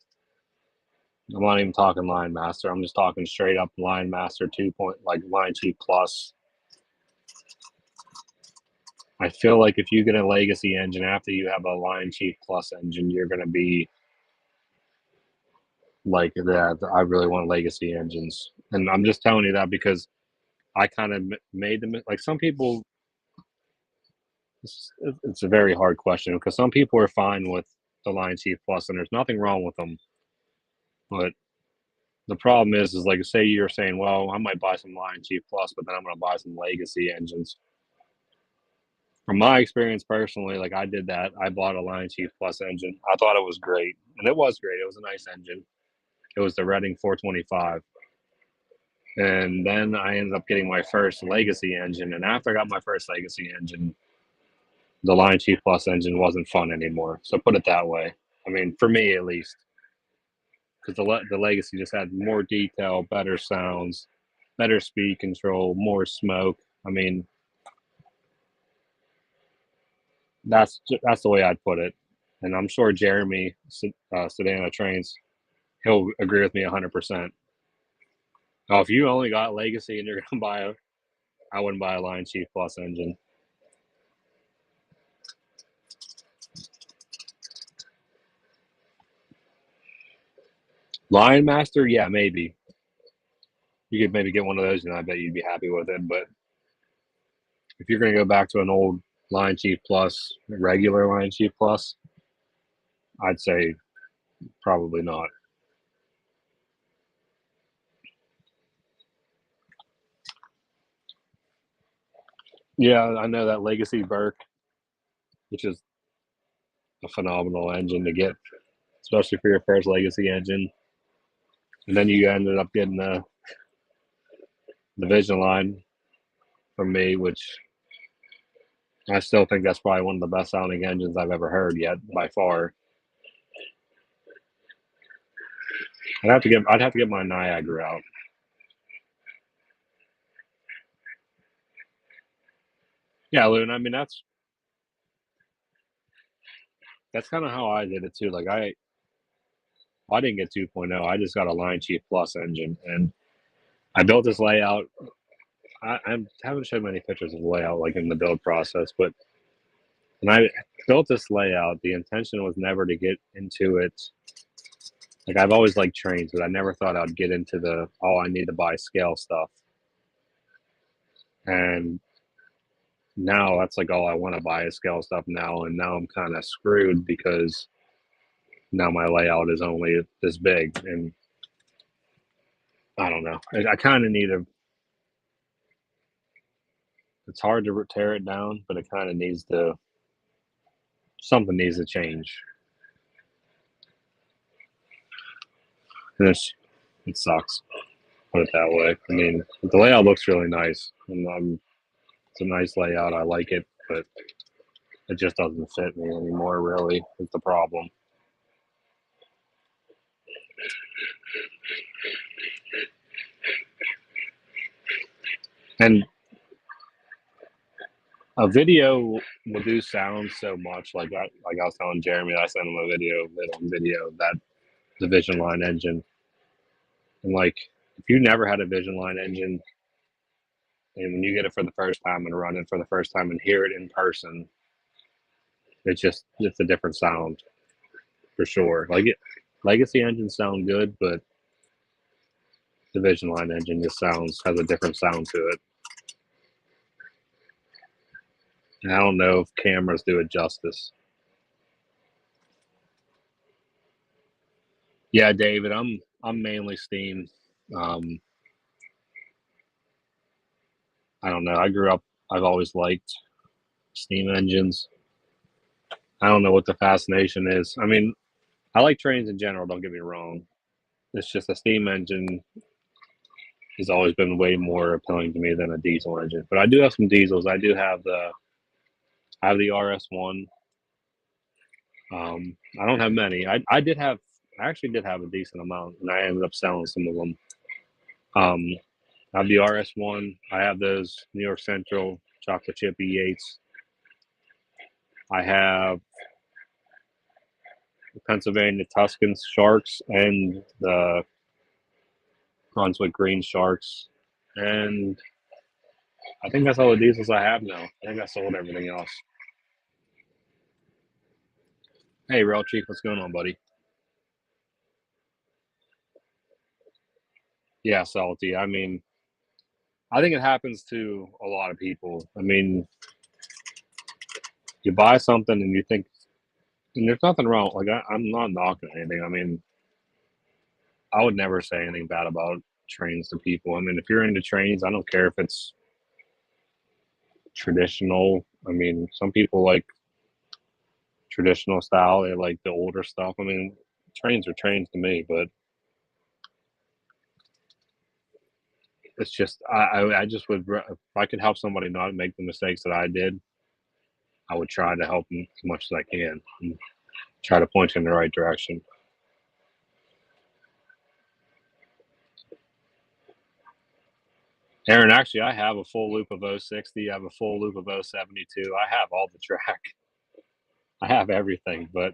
I'm not even talking Lion Master, I'm just talking straight up Lion Master 2. Like Lion Chief Plus. I feel like if you get a legacy engine after you have a Lion Chief Plus engine, you're going to be like that. I really want legacy engines, and I'm just telling you that because I kind of made them. Like some people, it's a very hard question because some people are fine with the Lion Chief Plus, and there's nothing wrong with them. But the problem is like say you're saying, well, I might buy some Lion Chief Plus, but then I'm going to buy some legacy engines. From my experience personally, like I did that. I bought a Lion Chief Plus engine. I thought it was great, and it was great. It was a nice engine. It was the Reading 425. And then I ended up getting my first Legacy engine. And after I got my first Legacy engine, the Lion Chief Plus engine wasn't fun anymore. So put it that way. I mean, for me at least, because the Legacy just had more detail, better sounds, better speed control, more smoke. I mean, that's the way I'd put it. And I'm sure Jeremy Sedana Trains, he'll agree with me 100%. Now, if you only got Legacy and you're gonna buy I wouldn't buy a Lion Chief Plus engine. Lion Master, yeah, maybe. You could maybe get one of those and I bet you'd be happy with it. But if you're going to go back to an old Lion Chief Plus, regular Lion Chief Plus, I'd say probably not. Yeah, I know that Legacy Burke, which is a phenomenal engine to get, especially for your first Legacy engine. And then you ended up getting the Vision line from me, which I still think that's probably one of the best sounding engines I've ever heard yet, by far. I'd have to get my Niagara out. Yeah, Loon. I mean, that's kind of how I did it too. Like I didn't get 2.0. I just got a Lion Chief Plus engine, and I built this layout. I haven't showed many pictures of the layout like in the build process, but when I built this layout, the intention was never to get into it. Like I've always liked trains, but I never thought I'd get into the I need to buy scale stuff. And now that's like all I want to buy is scale stuff now, and now I'm kind of screwed because now my layout is only this big, and I don't know. I kind of need a. It's hard to tear it down, but it kind of needs to. Something needs to change. And it sucks. Put it that way. I mean, the layout looks really nice, and it's a nice layout. I like it, but it just doesn't fit me anymore. Really, is the problem. And a video will do sound so much. Like I was telling Jeremy, I sent him a video of that the Vision Line engine, and like if you never had a Vision Line engine, and when you get it for the first time and run it for the first time and hear it in person, it's a different sound for sure. Legacy engines sound good, but the Vision Line engine just has a different sound to it. And I don't know if cameras do it justice. Yeah, David, I'm mainly steam. I don't know. I've always liked steam engines. I don't know what the fascination is. I mean, I like trains in general, don't get me wrong. It's just a steam engine has always been way more appealing to me than a diesel engine. But I do have some diesels. I have the RS1. I don't have many. I actually did have a decent amount, and I ended up selling some of them. I have the RS1. I have those New York Central chocolate chip E8s. I have the Pennsylvania Tuscan Sharks and the Brunswick Green Sharks. And I think that's all the diesels I have now. I think I sold everything else. Hey, Rail Chief, what's going on, buddy? Yeah, salty. I mean, I think it happens to a lot of people. I mean, you buy something and you think, and there's nothing wrong. Like, I'm not knocking anything. I mean, I would never say anything bad about trains to people. I mean, if you're into trains, I don't care if it's traditional. I mean, some people like traditional style. They like the older stuff. I mean, trains are trains to me, but it's just I just would if I could help somebody not make the mistakes that I did, I would try to help them as much as I can and try to point you in the right direction. Aaron, actually, I have a full loop of 060. I have a full loop of 072. I have all the track. I have everything, but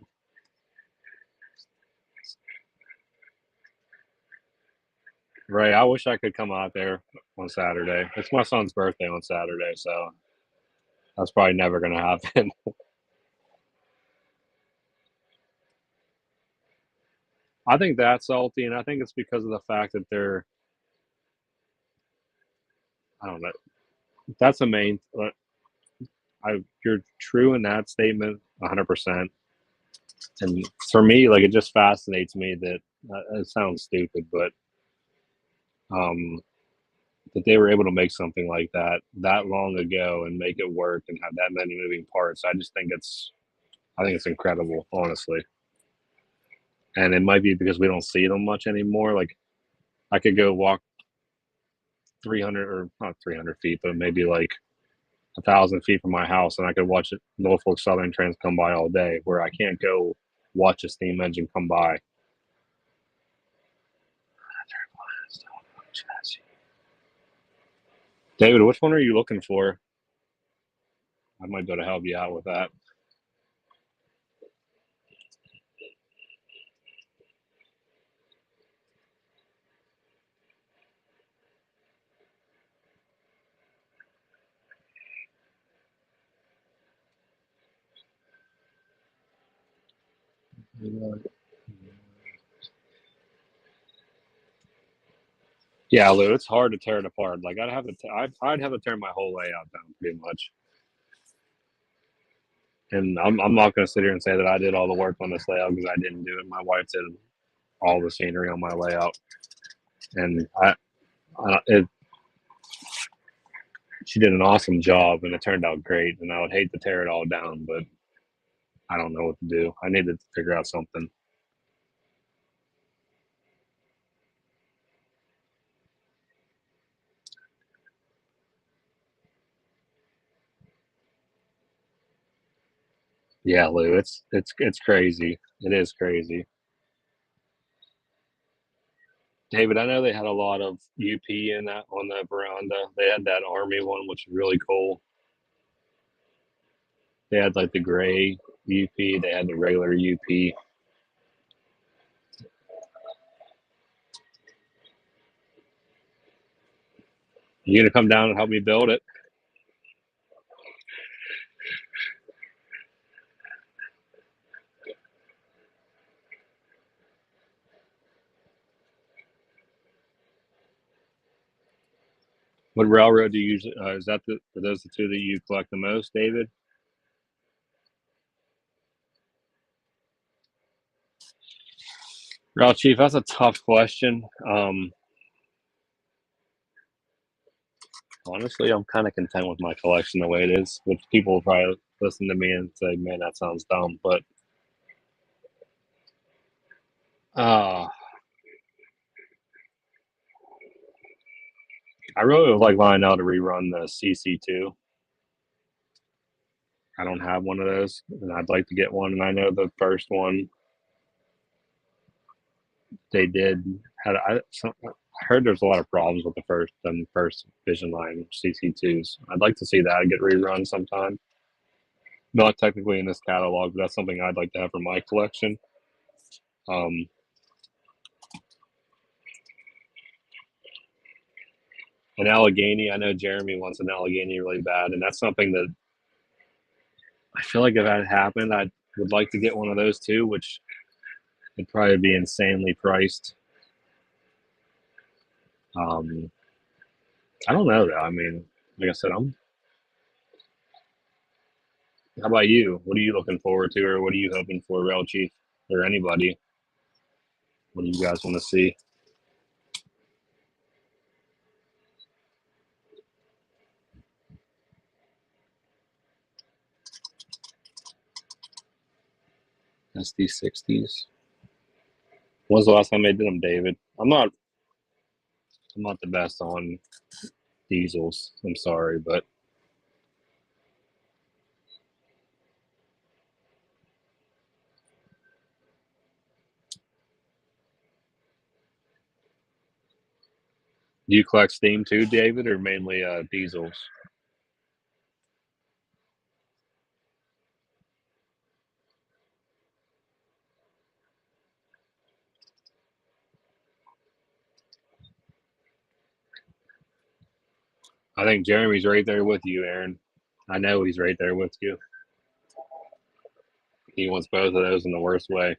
Ray, I wish I could come out there on Saturday. It's my son's birthday on Saturday, so that's probably never going to happen. I think that's salty, and I think it's because of the fact that they're, I don't know. That's the main. You're true in that statement, 100%. And for me, like it just fascinates me that it sounds stupid, but um, that they were able to make something like that long ago and make it work and have that many moving parts. I think it's incredible, honestly. And it might be because we don't see them much anymore. Like I could go walk 300 or not 300 feet, but maybe like 1,000 feet from my house, and I could watch Norfolk Southern trains come by all day. Where I can't go watch a steam engine come by. David, which one are you looking for? I might be able to help you out with that. Yeah, Lou, it's hard to tear it apart. Like I'd have to tear my whole layout down pretty much. And I'm not going to sit here and say that I did all the work on this layout because I didn't do it. My wife did all the scenery on my layout, and she did an awesome job, and it turned out great. And I would hate to tear it all down, but I don't know what to do. I need to figure out something. Yeah, Lou, it's crazy. It is crazy. David, I know they had a lot of UP in that on that veranda. They had that army one, which is really cool. They had like the gray UP. They had the regular UP. You gonna come down and help me build it? What railroad do you usually? Is that are those the two that you collect the most, David? Rail Chief, that's a tough question. Honestly, I'm kind of content with my collection the way it is. Which people will probably listen to me and say, "Man, that sounds dumb," but uh, I really would like Lionel to rerun the CC2. I don't have one of those, and I'd like to get one. And I know the first one they did had I heard there's a lot of problems with the first Vision Line CC2s. I'd like to see that get rerun sometime. Not technically in this catalog, but that's something I'd like to have for my collection. Um, an Allegheny, I know Jeremy wants an Allegheny really bad, and that's something that I feel like if that happened, I would like to get one of those too, which would probably be insanely priced. Um, I don't know though. I mean, like I said, I'm. How about you? What are you looking forward to, or what are you hoping for, Rail Chief, or anybody? What do you guys want to see? SD60s. When's the last time they did them, David? I'm not. I'm not the best on diesels. I'm sorry, but do you collect steam too, David, or mainly diesels? I think Jeremy's right there with you, Aaron. I know he's right there with you. He wants both of those in the worst way.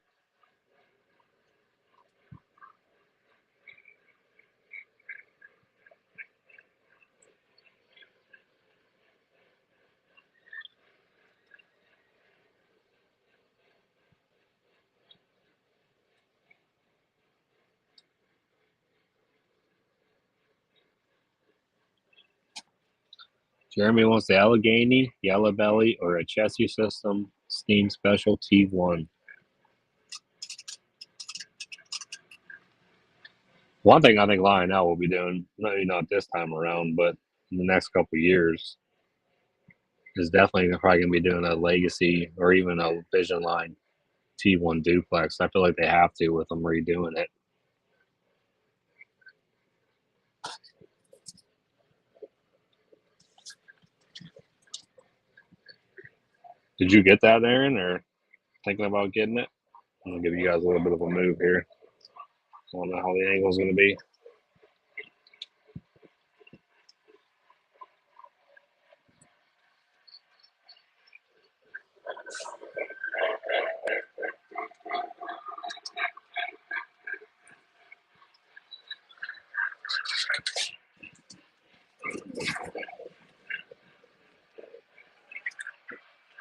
Jeremy wants the Allegheny, Yellow Belly, or a Chessie System Steam Special T1. One thing I think Lionel will be doing, maybe not this time around, but in the next couple of years, is definitely probably going to be doing a Legacy or even a Vision Line T1 duplex. I feel like they have to with them redoing it. Did you get that, Aaron, or thinking about getting it? I'm going to give you guys a little bit of a move here. I don't know how the angle's going to be.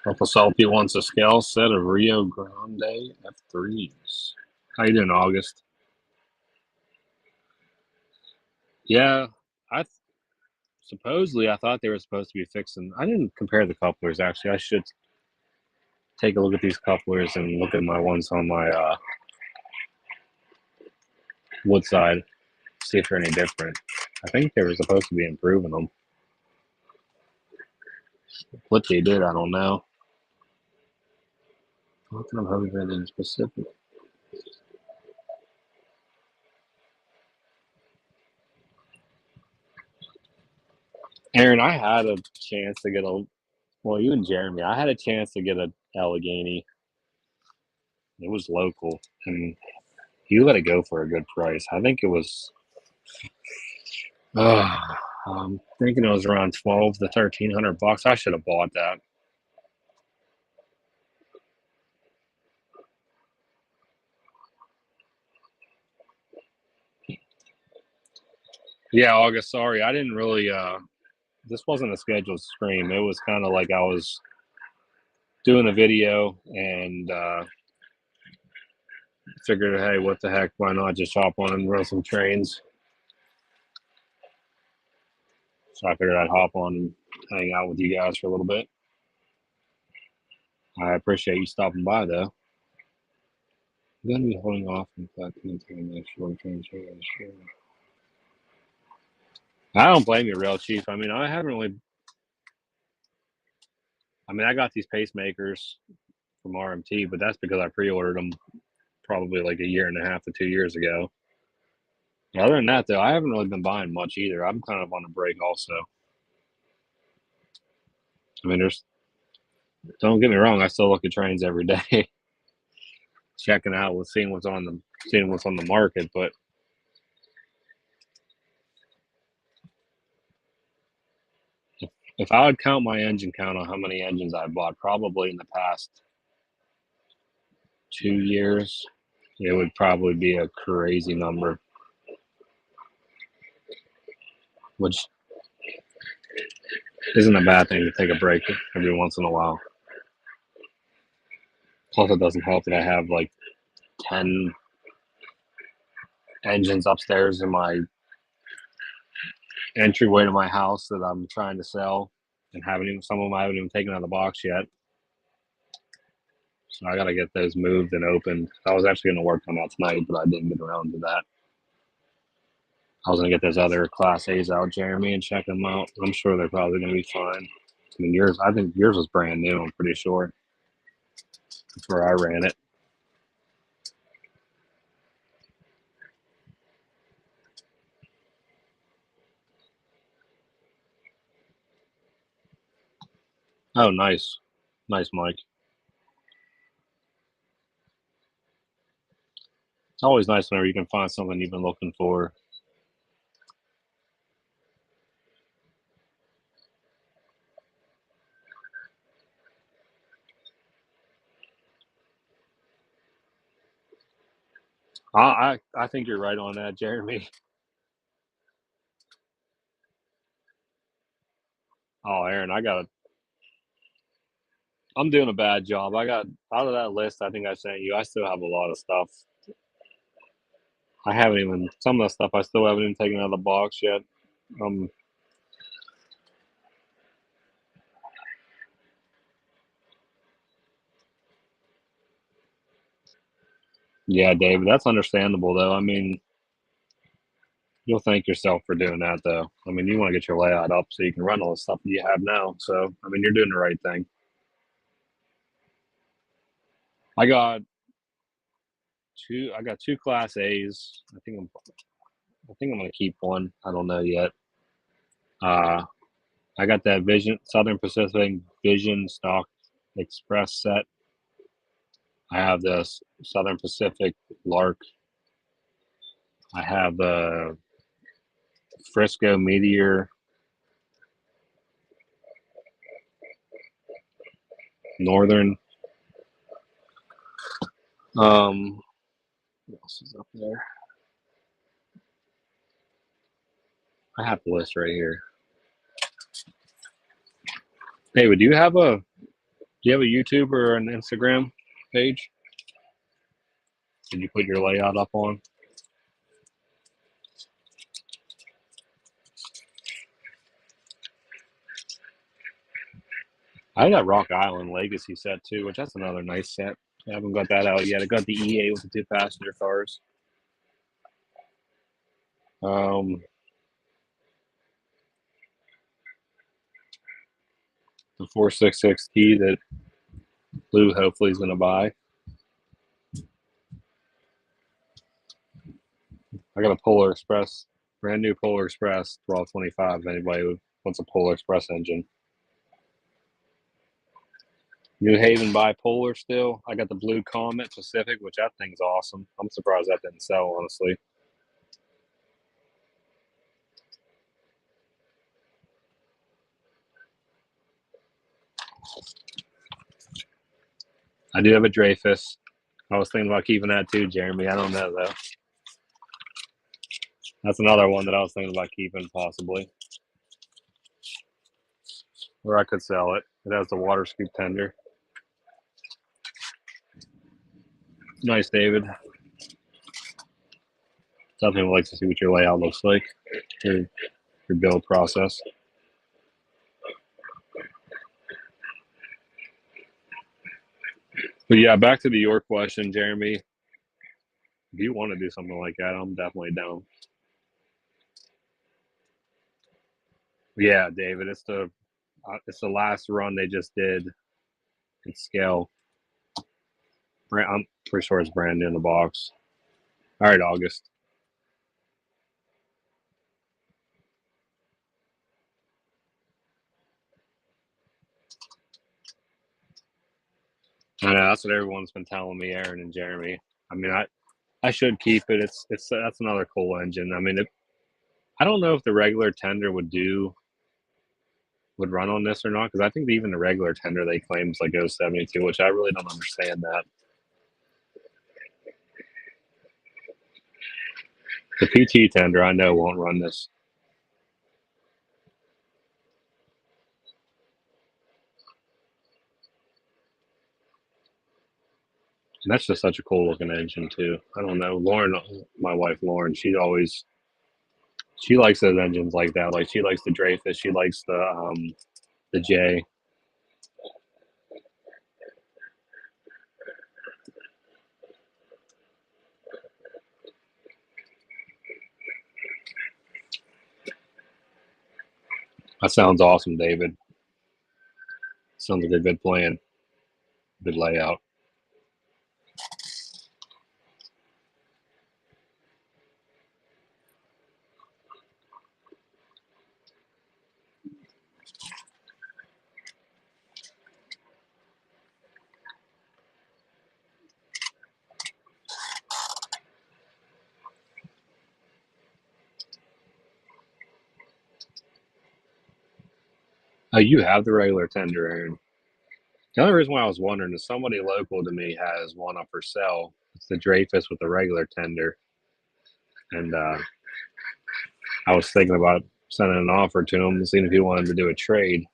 Uncle Salty wants a scale set of Rio Grande F3s. How you doing, August? Yeah, I supposedly I thought they were supposed to be fixing. I didn't compare the couplers actually. I should take a look at these couplers and look at my ones on my Woodside, see if they're any different. I think they were supposed to be improving them. What they did, I don't know. What kind of heavy anything specific? Aaron, I had a chance to get a. Well, you and Jeremy, I had a chance to get a Allegheny. It was local, and you let it go for a good price. I think it was. I'm thinking it was around 12 to 1,300 bucks. I should have bought that. Yeah, August. Sorry, I didn't really. This wasn't a scheduled stream. It was kind of like I was doing a video and figured, hey, what the heck? Why not just hop on and run some trains? So I figured I'd hop on and hang out with you guys for a little bit. I appreciate you stopping by, though. I'm going to be holding off and collecting until the next short train show. I don't blame you, Real Chief. I mean, I haven't really. I mean, I got these pacemakers from RMT, but that's because I pre-ordered them probably like a year and a half to 2 years ago. Other than that, though, I haven't really been buying much either. I'm kind of on a break also. I mean, don't get me wrong, I still look at trains every day, checking out, seeing what's on the market. But if I would count my engine count on how many engines I bought, probably in the past 2 years, it would probably be a crazy number. Which isn't a bad thing to take a break every once in a while. Plus, it doesn't help that I have like 10 engines upstairs in my entryway to my house that I'm trying to sell, and some of them I haven't even taken out of the box yet. So I got to get those moved and opened. I was actually going to work on that tonight, but I didn't get around to that. I was gonna get those other Class A's out, Jeremy, and check them out. I'm sure they're probably gonna be fine. I mean, yours. I think yours was brand new. I'm pretty sure. That's where I ran it. Oh, nice, nice, Mike. It's always nice whenever you can find something you've been looking for. I think you're right on that, Jeremy. Oh, Aaron, I'm doing a bad job. I got out of that list. I think I sent you. I still have a lot of stuff. I haven't even some of the stuff I still haven't even taken out of the box yet. Um, yeah, David, that's understandable though. I mean, you'll thank yourself for doing that though. I mean, you want to get your layout up so you can run all the stuff that you have now. So, I mean, you're doing the right thing. I got I got two Class A's. I think I'm gonna keep one. I don't know yet. Uh, I got that Vision Southern Pacific Vision Stock Express set. I have the Southern Pacific Lark. I have the Frisco Meteor Northern. What else is up there? I have the list right here. Hey, do you have a YouTube or an Instagram page? Did you put your layout up on? I got Rock Island Legacy set too, which that's another nice set. I haven't got that out yet. I got the E8 with the two passenger cars. Um, the 466T that Lou hopefully is going to buy. I got a Polar Express, brand new Polar Express 1225. If anybody who wants a Polar Express engine. New Haven bipolar still. I got the Blue Comet Pacific, which that thing's awesome. I'm surprised that didn't sell, honestly. I do have a Dreyfus. I was thinking about keeping that too, Jeremy. I don't know though. That's another one that I was thinking about keeping possibly. Or I could sell it. It has the water scoop tender. Nice, David. Something would like to see what your layout looks like. Your build process. But yeah, back to your question, Jeremy. If you want to do something like that, I'm definitely down. Yeah, David, it's the last run they just did. It's scale. I'm pretty sure it's brand new in the box. All right, August. I know that's what everyone's been telling me, Aaron and Jeremy. I mean, I should keep it. It's that's another cool engine. I mean, I don't know if the regular tender would run on this or not because I think even the regular tender they claim is like 072, which I really don't understand that. The PT tender I know won't run this. And that's just such a cool looking engine too. I don't know. Lauren, my wife Lauren, she likes those engines like that. Like she likes the Dreyfus, she likes the J. That sounds awesome, David. Sounds like a good plan. Good layout. Oh, you have the regular tender, Aaron. The only reason why I was wondering is somebody local to me has one up for sale. It's the Dreyfus with the regular tender. And I was thinking about sending an offer to him, seeing if he wanted to do a trade.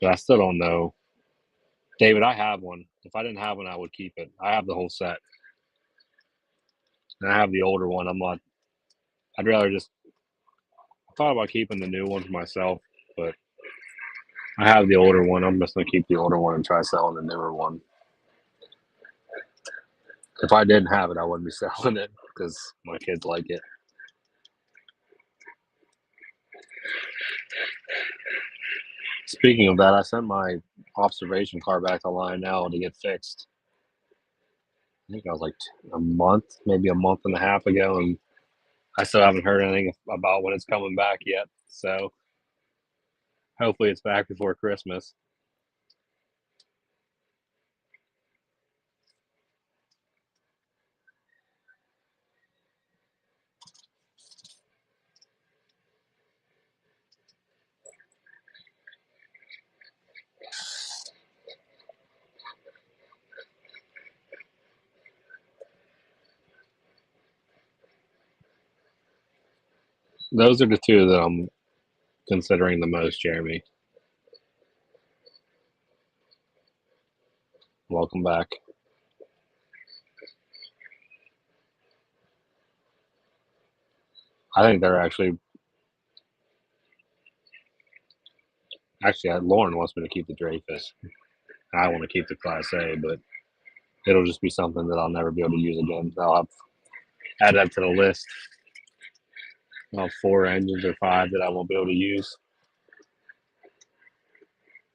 But I still don't know. David, I have one. If I didn't have one, I would keep it. I have the whole set. And I have the older one. I'd rather just, I thought about keeping the new one for myself, but I have the older one. I'm just going to keep the older one and try selling the newer one. If I didn't have it, I wouldn't be selling it because my kids like it. Speaking of that, I sent my observation car back to Lionel to get fixed. I think I was like a month, maybe a month and a half ago, and I still haven't heard anything about when it's coming back yet. So hopefully it's back before Christmas. Those are the two that I'm considering the most, Jeremy. Welcome back. I think they're actually Lauren wants me to keep the Dreyfus. I want to keep the Class A, but it'll just be something that I'll never be able to use again. I'll have add that to the list. I'll have 4 engines or 5 that I won't be able to use.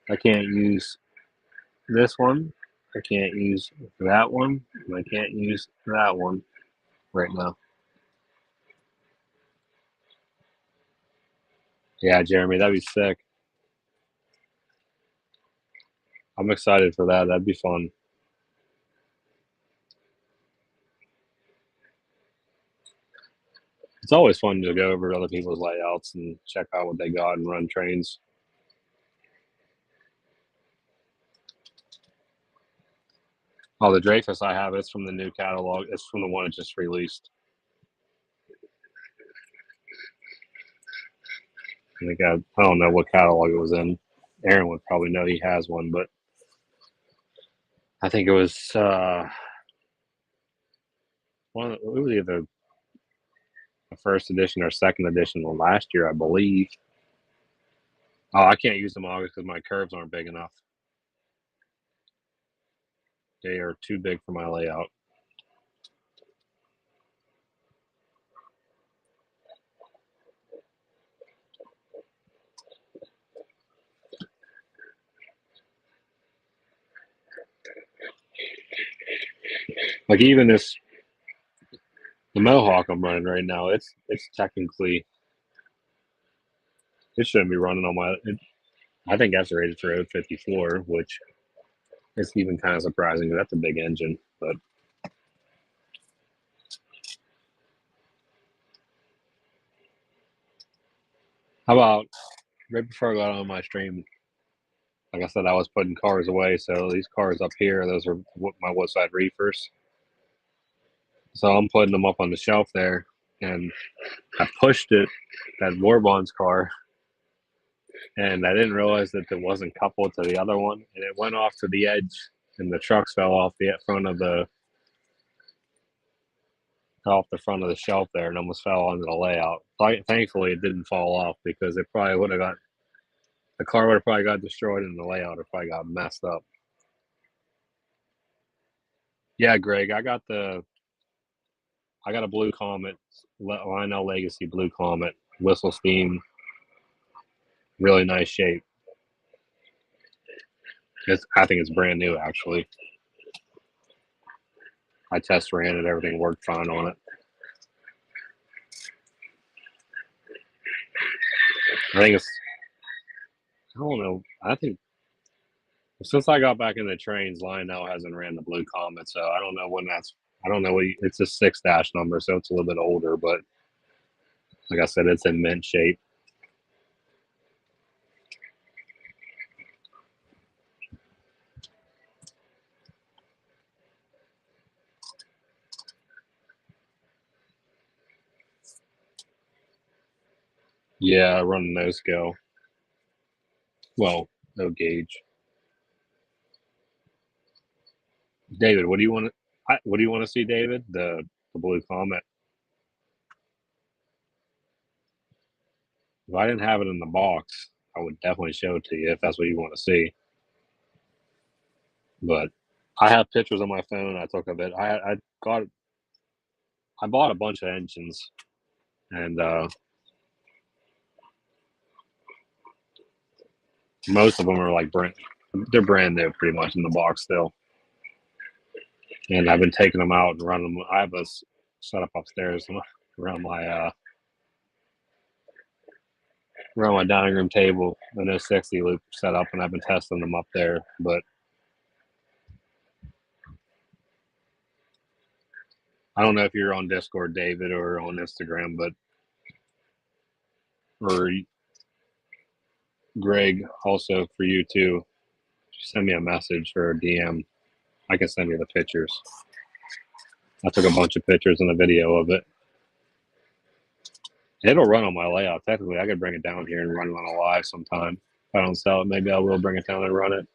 I can't use this one. I can't use that one. And I can't use that one right now. Yeah, Jeremy, that'd be sick. I'm excited for that. That'd be fun. It's always fun to go over other people's layouts and check out what they got and run trains. Oh, the Dreyfus I have, it's from the new catalog. It's from the one it just released. I don't know what catalog it was in. Aaron would probably know, he has one, but I think it was it was either the first edition or second edition of last year, I believe. Oh, I can't use them August because my curves aren't big enough. They are too big for my layout. Like even the Mohawk I'm running right now, it's technically, it shouldn't be running on my. I think that's rated for 054, which is even kind of surprising because that's a big engine. But how about right before I got on my stream? Like I said, I was putting cars away. So these cars up here, those are my Woodside Reefers. So I'm putting them up on the shelf there, and I pushed it, that Warbon's car, and I didn't realize that it wasn't coupled to the other one, and it went off to the edge, and the trucks fell off the front of the shelf there, and almost fell onto the layout. Thankfully, it didn't fall off because it probably would have got the car would have probably got destroyed, and the layout would probably got messed up. Yeah, Greg, I got a Blue Comet, Lionel Legacy Blue Comet, whistle steam Really nice shape. I think it's brand new, actually. I test ran it. Everything worked fine on it. I think it's, I don't know. I think since I got back into trains, Lionel hasn't ran the Blue Comet, so I don't know when that's. I don't know what it's a 6 number, so it's a little bit older, but like I said, it's in mint shape. Yeah, I run no scale. Well, no gauge. David, what do you want to? What do you want to see, David? The Blue Comet. If I didn't have it in the box, I would definitely show it to you if that's what you want to see. But I have pictures on my phone. I took of it. I bought a bunch of engines, and most of them are like they're brand new, pretty much in the box still. And I've been taking them out and running them. I have a set up upstairs around my dining room table, and a 60 loop set up, and I've been testing them up there. But I don't know if you're on Discord, David, or on Instagram, or Greg, also for you too. Send me a message or a DM. I can send you the pictures. I took a bunch of pictures and a video of it. It'll run on my layout. Technically, I could bring it down here and run it on a live sometime. If I don't sell it, maybe I will bring it down and run it.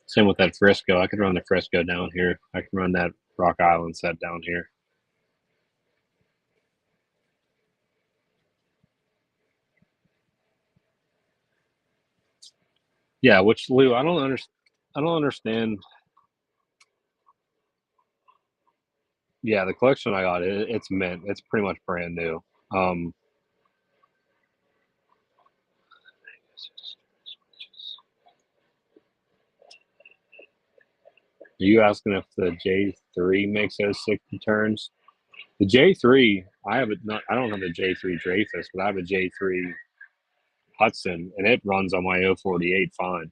Same with that Frisco. I could run the Frisco down here. I can run that Rock Island set down here. Yeah, which Lou, I don't understand. Yeah, the collection I got, it's mint. It's pretty much brand new. Are you asking if the J3 makes those 60 turns? The J3, I have it not. I don't have the J3 Dreyfus, but I have a J3 Hudson, and it runs on my 048 fine.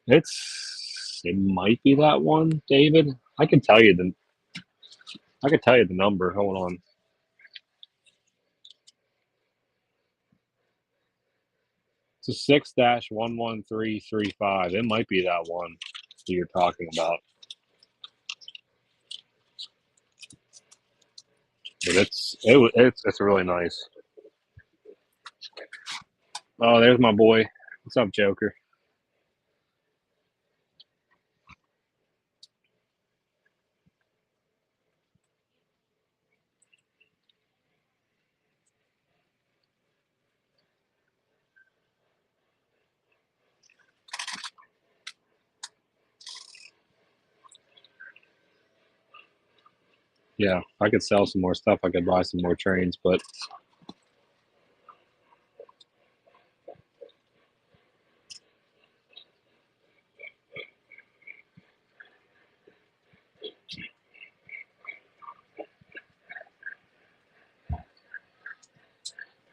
It might be that one, David. I can tell you the number. Hold on. It's a 6-11335. It might be that one that you're talking about. But it's really nice. Oh, there's my boy. What's up, Joker? Yeah, I could sell some more stuff. I could buy some more trains, but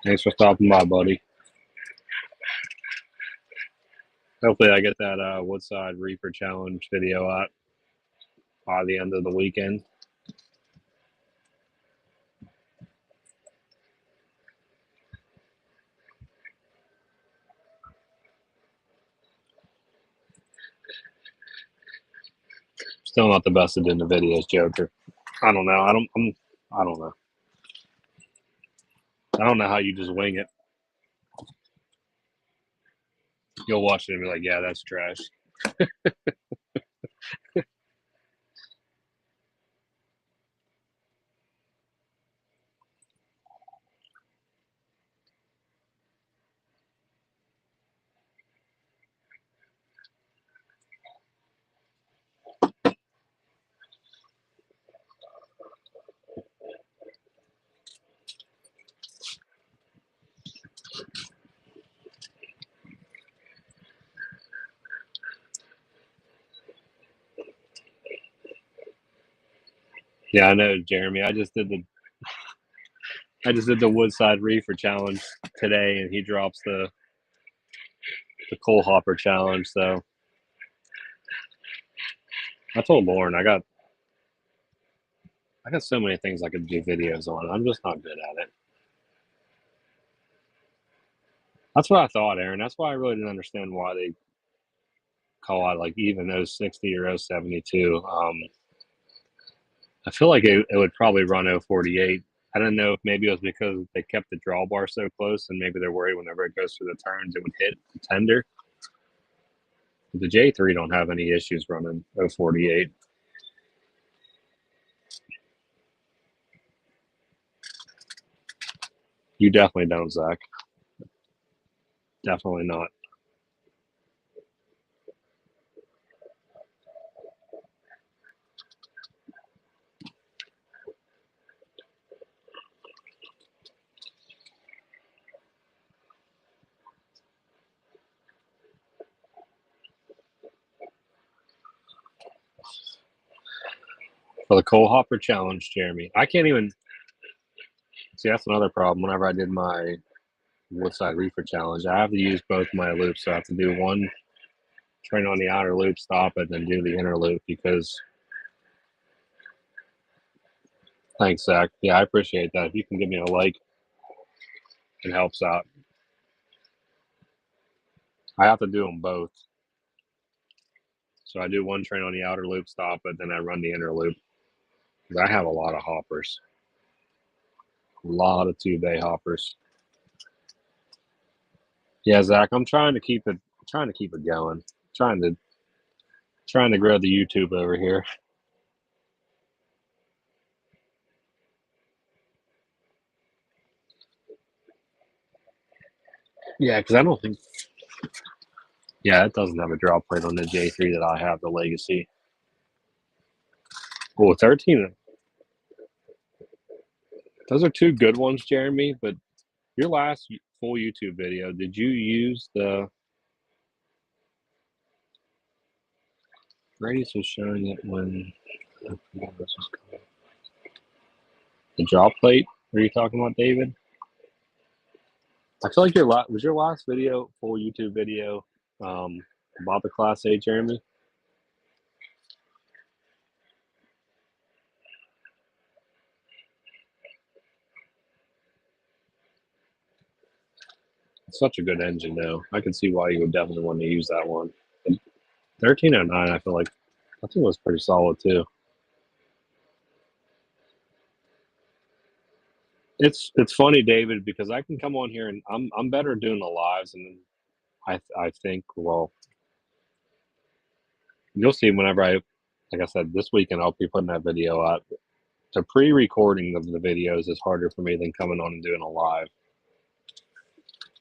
thanks for stopping by, buddy. Hopefully, I get that Woodside Reefer Challenge video out by the end of the weekend. Still not the best at doing the videos, Joker. I don't know. I don't know. I don't know how you just wing it. You'll watch it and be like, yeah, that's trash. Yeah, I know, Jeremy. I just did the Woodside Reefer Challenge today, and he drops the Coal Hopper Challenge. So I told Lauren I got so many things I could do videos on. I'm just not good at it. That's what I thought, Aaron. That's why I really didn't understand why they call out like even 060 or 072. I feel like it would probably run 048. I don't know if maybe it was because they kept the drawbar so close and maybe they're worried whenever it goes through the turns it would hit the tender. The J3 don't have any issues running 048. You definitely don't, Zach. Definitely not. For the Coal Hopper Challenge, Jeremy, I can't even see. That's another problem. Whenever I did my Woodside Reefer Challenge, I have to use both my loops. So I have to do one train on the outer loop, stop it, then do the inner loop because. Thanks, Zach. Yeah, I appreciate that. If you can give me a like, it helps out. I have to do them both. So I do one train on the outer loop, stop it, then I run the inner loop. Because I have a lot of hoppers. A lot of 2-bay hoppers. Yeah, Zach, I'm trying to keep it going. Trying to grow the YouTube over here. Yeah, because I don't think. Yeah, it doesn't have a drop plate on the J3 that I have, the Legacy. Well, 13. Those are two good ones, Jeremy. But your last full YouTube video, did you use the? Radius was showing it when the drop plate. Are you talking about, David? I feel like your last video full YouTube video about the Class A, Jeremy. It's such a good engine, though. I can see why you would definitely want to use that one. And 1309, I feel like I think it was pretty solid too. It's funny, David, because I can come on here and I'm better doing the lives, and I think well, you'll see whenever like I said, this weekend I'll be putting that video out. The pre-recording of the videos is harder for me than coming on and doing a live.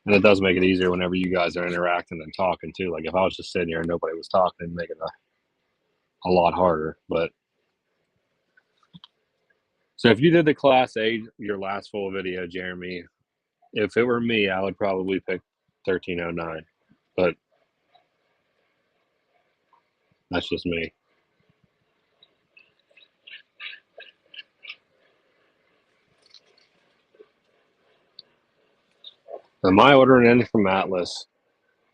And it does make it easier whenever you guys are interacting and talking too. Like if I was just sitting here and nobody was talking, it'd make it a lot harder. But so if you did the Class A, your last full video, Jeremy, if it were me, I would probably pick 1309. But that's just me. Am I ordering anything from Atlas?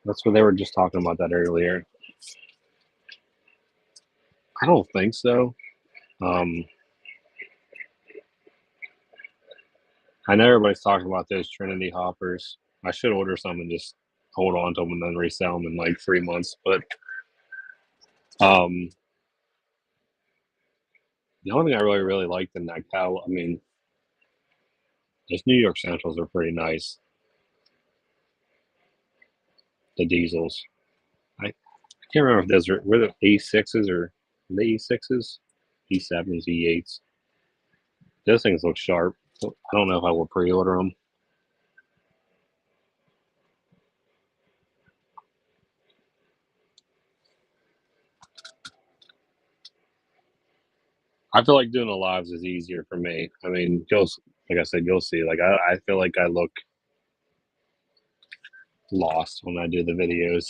That's what they were just talking about that earlier. I don't think so. I know everybody's talking about those Trinity hoppers. I should order some and just hold on to them and then resell them in like 3 months. But um, the only thing I really liked in that cow, I mean, those New York Centrals are pretty nice. The diesels. I can't remember if those were the E6s or the E6s, E7s, E8s. Those things look sharp. I don't know if I will pre-order them. I feel like doing the lives is easier for me. I mean, like I said, you'll see. Like I feel like I look lost when I do the videos.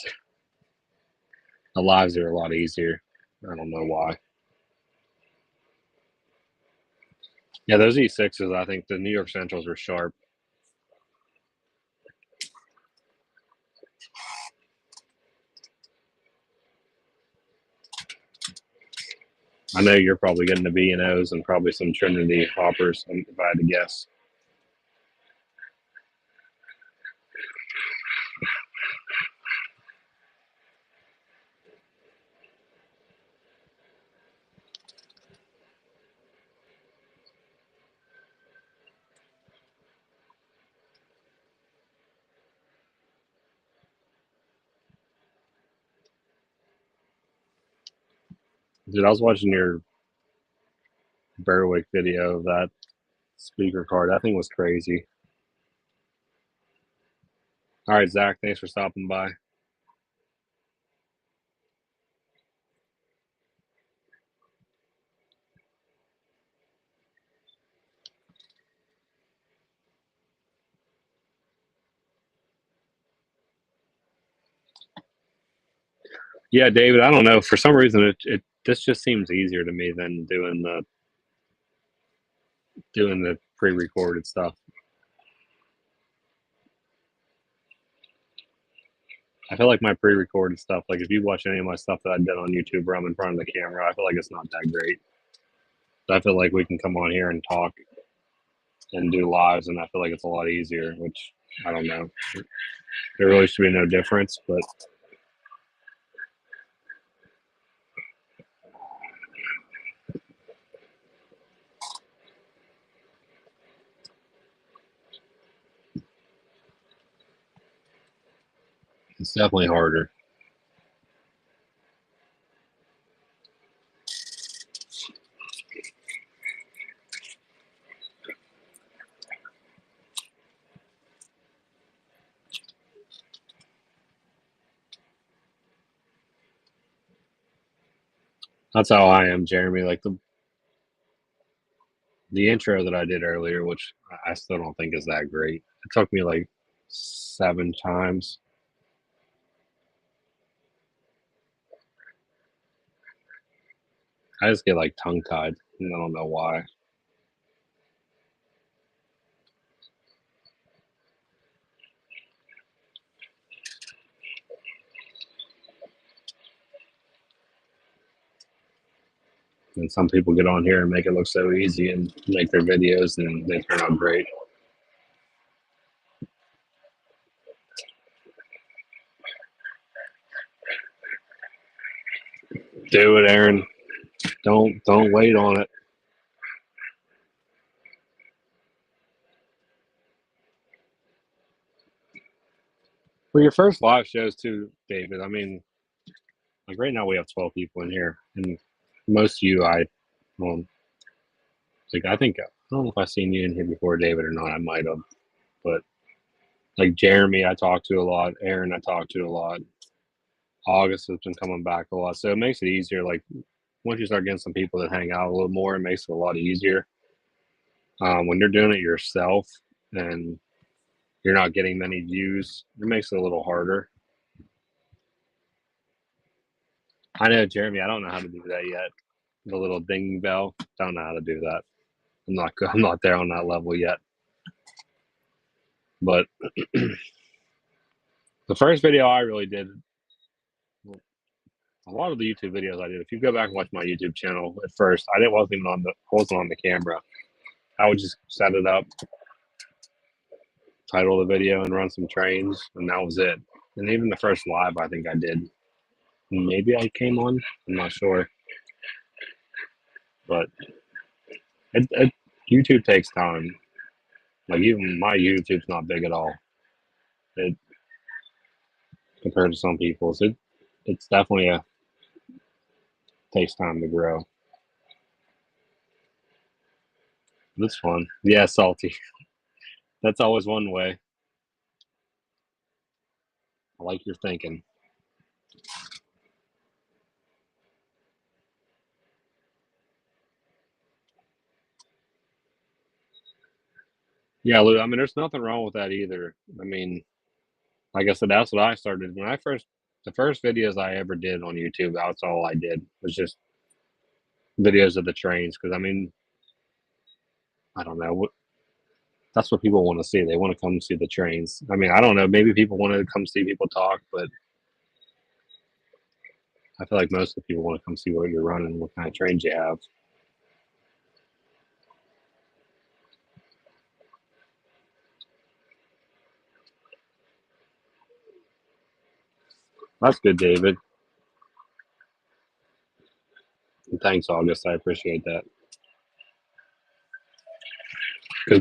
The lives are a lot easier. I don't know why. Yeah, those E6s, I think the New York Centrals were sharp. I know you're probably getting the B&Os and probably some Trinity hoppers, if I had to guess. Dude, I was watching your Berwick video of that speaker card. That thing was crazy. All right, Zach, thanks for stopping by. Yeah, David, I don't know. For some reason, this just seems easier to me than doing the pre-recorded stuff. I feel like my pre-recorded stuff, like if you watch any of my stuff that I did on YouTube where I'm in front of the camera, I feel like it's not that great. I feel like we can come on here and talk and do lives, and I feel like it's a lot easier, which I don't know. There really should be no difference, but it's definitely harder. That's how I am, Jeremy. Like the intro that I did earlier, which I still don't think is that great. It took me like 7 times. I just get like tongue tied, and I don't know why. And some people get on here and make it look so easy and make their videos, and they turn out great. Do it, Aaron. Don't wait on it. For your first live shows too, David. I mean, like right now we have 12 people in here, and most of you, well, like I think I don't know if I've seen you in here before, David, or not. I might have, but like Jeremy, I talk to a lot. Aaron, I talk to a lot. August has been coming back a lot, so it makes it easier. Like once you start getting some people that hang out a little more, it makes it a lot easier. When you're doing it yourself and you're not getting many views, it makes it a little harder. I know, Jeremy. I don't know how to do that yet. The little ding bell. Don't know how to do that. I'm not good. I'm not there on that level yet. But the first video I really did, a lot of the YouTube videos I did. If you go back and watch my YouTube channel, at first I wasn't on the camera. I would just set it up, title the video, and run some trains, and that was it. And even the first live I think I did, maybe I came on. I'm not sure, but YouTube takes time. Like even my YouTube's not big at all. It compared to some people's, it's definitely takes time to grow. It's fun. Yeah, salty. That's always one way. I like your thinking. Yeah, Lou, I mean, there's nothing wrong with that either. I mean, like I said, that's what I started. The first videos I ever did on YouTube, that's all I did was just videos of the trains. Because, I mean, I don't know. That's what people want to see. They want to come see the trains. I mean, I don't know. Maybe people want to come see people talk, but I feel like most of the people want to come see what you're running, what kind of trains you have. That's good, David. And thanks, August. I appreciate that. Because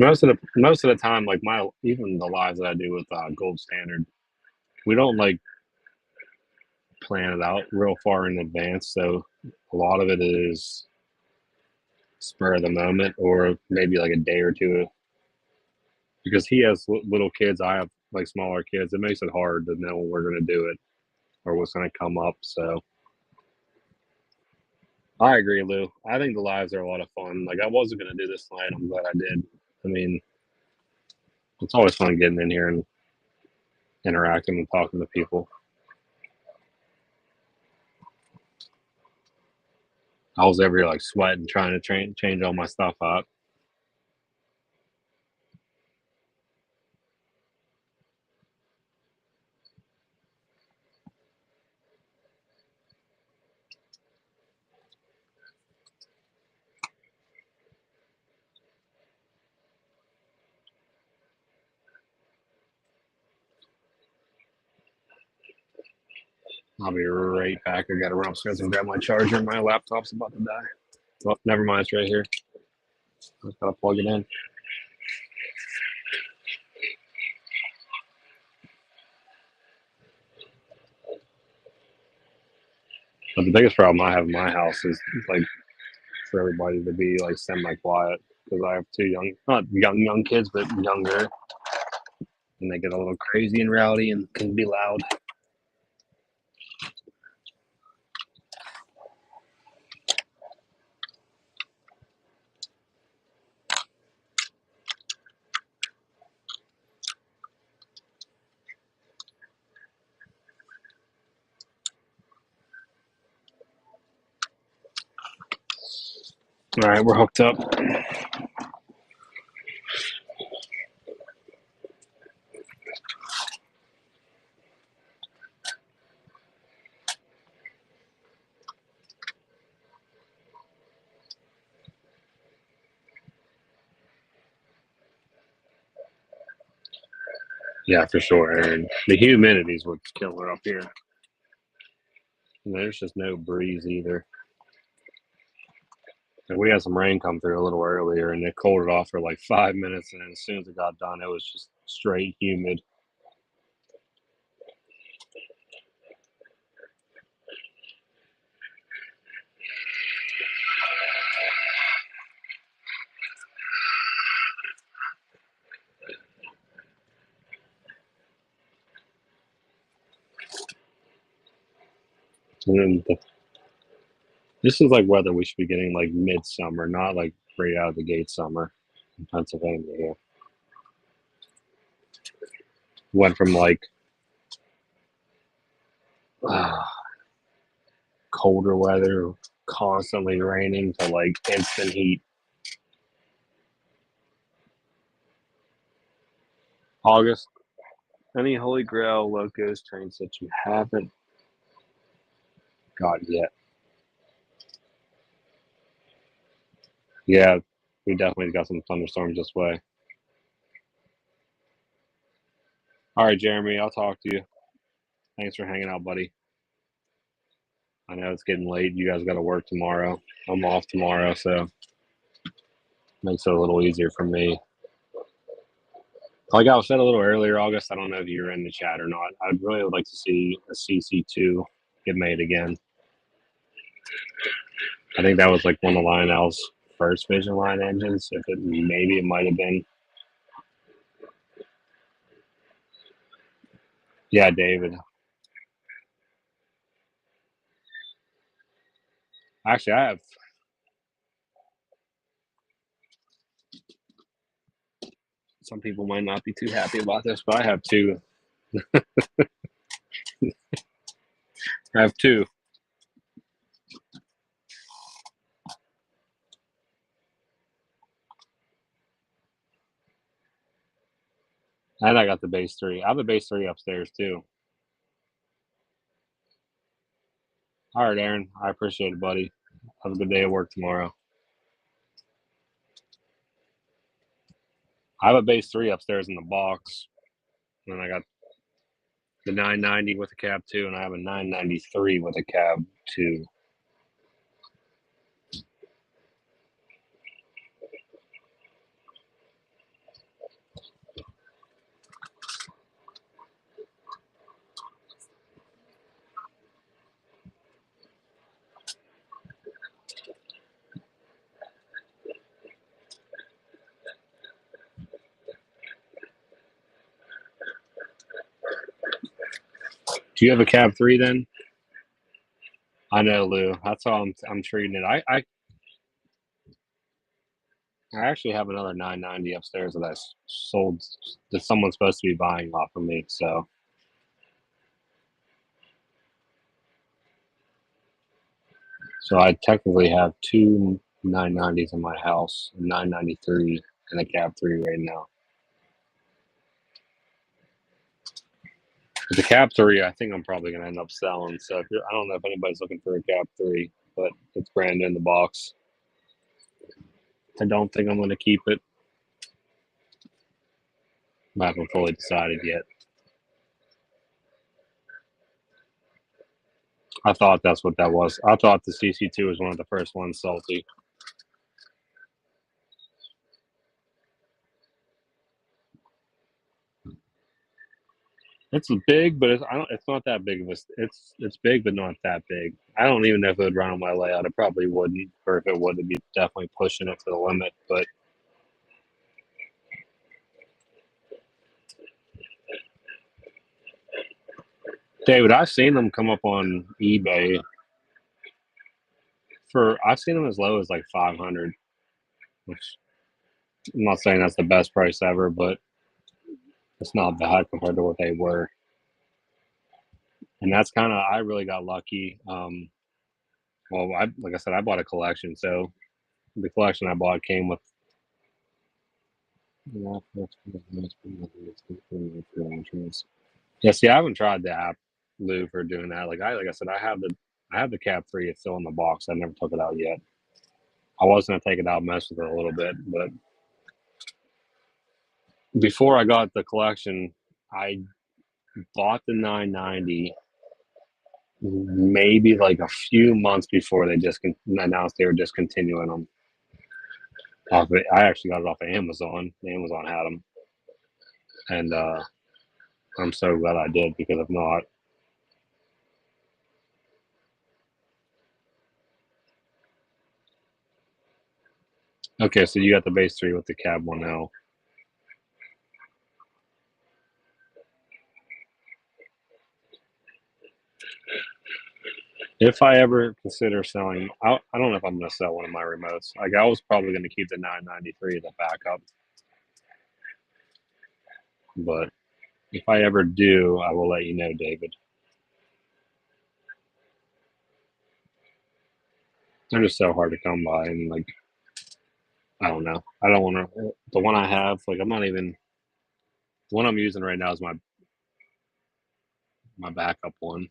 most of the time, like even the lives that I do with Gold Standard, we don't like plan it out real far in advance. So a lot of it is spur of the moment, or maybe like a day or two. Because he has little kids, I have like smaller kids. It makes it hard to know when we're going to do it or what's going to come up. So I agree, Lou. I think the lives are a lot of fun. Like I wasn't going to do this tonight. I'm glad I did. I mean, it's always fun getting in here and interacting and talking to people. I was over here like sweating, trying to change all my stuff up. I'll be right back. I got to run upstairs and grab my charger. My laptop's about to die. Well, never mind. It's right here. I just got to plug it in. But the biggest problem I have in my house is like for everybody to be like semi-quiet because I have two not young kids, but younger, and they get a little crazy in reality and can be loud. All right, we're hooked up. Yeah, for sure, Aaron. The humidity is what's killer up here. And there's just no breeze either. And we had some rain come through a little earlier, and it cooled it off for like 5 minutes, and then as soon as it got done, it was just straight humid. And then this is like weather we should be getting like midsummer, not like right out of the gate summer in Pennsylvania. Yeah. Went from like colder weather, constantly raining, to like instant heat. August, any Holy Grail low ghost trains that you haven't got yet? Yeah, we definitely got some thunderstorms this way. All right, Jeremy, I'll talk to you. Thanks for hanging out, buddy. I know it's getting late. You guys got to work tomorrow. I'm off tomorrow, so makes it a little easier for me. Like I said a little earlier, August, I don't know if you're in the chat or not. I'd really like to see a CC2 get made again. I think that was like one of Lionel's first Vision Line engines. Maybe it might have been. Yeah, David. Actually, I have. Some people might not be too happy about this, but I have two. I have two. And I got the base 3. I have the base 3 upstairs too. All right, Aaron. I appreciate it, buddy. Have a good day at work tomorrow. I have a base 3 upstairs in the box. And I got the 990 with a cab 2, and I have a 993 with a cab 2. Do you have a cab 3 then? I know, Lou. That's how I'm treating it. I actually have another 990 upstairs that I sold that someone's supposed to be buying off of me. So I technically have 2 990s in my house, a 993 and a cab 3 right now. But the cab 3, I think I'm probably going to end up selling. So I don't know if anybody's looking for a cab 3, but it's brand new in the box. I don't think I'm going to keep it. I haven't fully decided yet. I thought that's what that was. I thought the CC2 was one of the first ones salty. It's big, but it's not that big of a. It's big, but not that big. I don't even know if it would run on my layout. It probably wouldn't, or if it would, it'd be definitely pushing it to the limit. But David, I've seen them come up on eBay for. I've seen them as low as like 500, which I'm not saying that's the best price ever, but it's not bad compared to what they were. And that's kind of I really got lucky. Well, like I said, I bought a collection, so the collection I bought came with. Yeah, see, I haven't tried the app, Lou, for doing that. Like I said, I have the cab 3. It's still in the box. I never took it out yet. I was gonna take it out, and mess with it a little bit, but before I got the collection, I bought the 990 maybe like a few months before they just announced they were discontinuing them. I actually got it off of Amazon. Amazon had them, and I'm so glad I did, because if not, okay. So you got the base 3 with the cab 1L. If I ever consider selling, I don't know if I'm going to sell one of my remotes. Like, I was probably going to keep the 993 as a backup, but if I ever do, I will let you know, David. They're just so hard to come by, and like, I don't know. I don't want to. The one I have, like, I'm not even. The one I'm using right now is my backup one,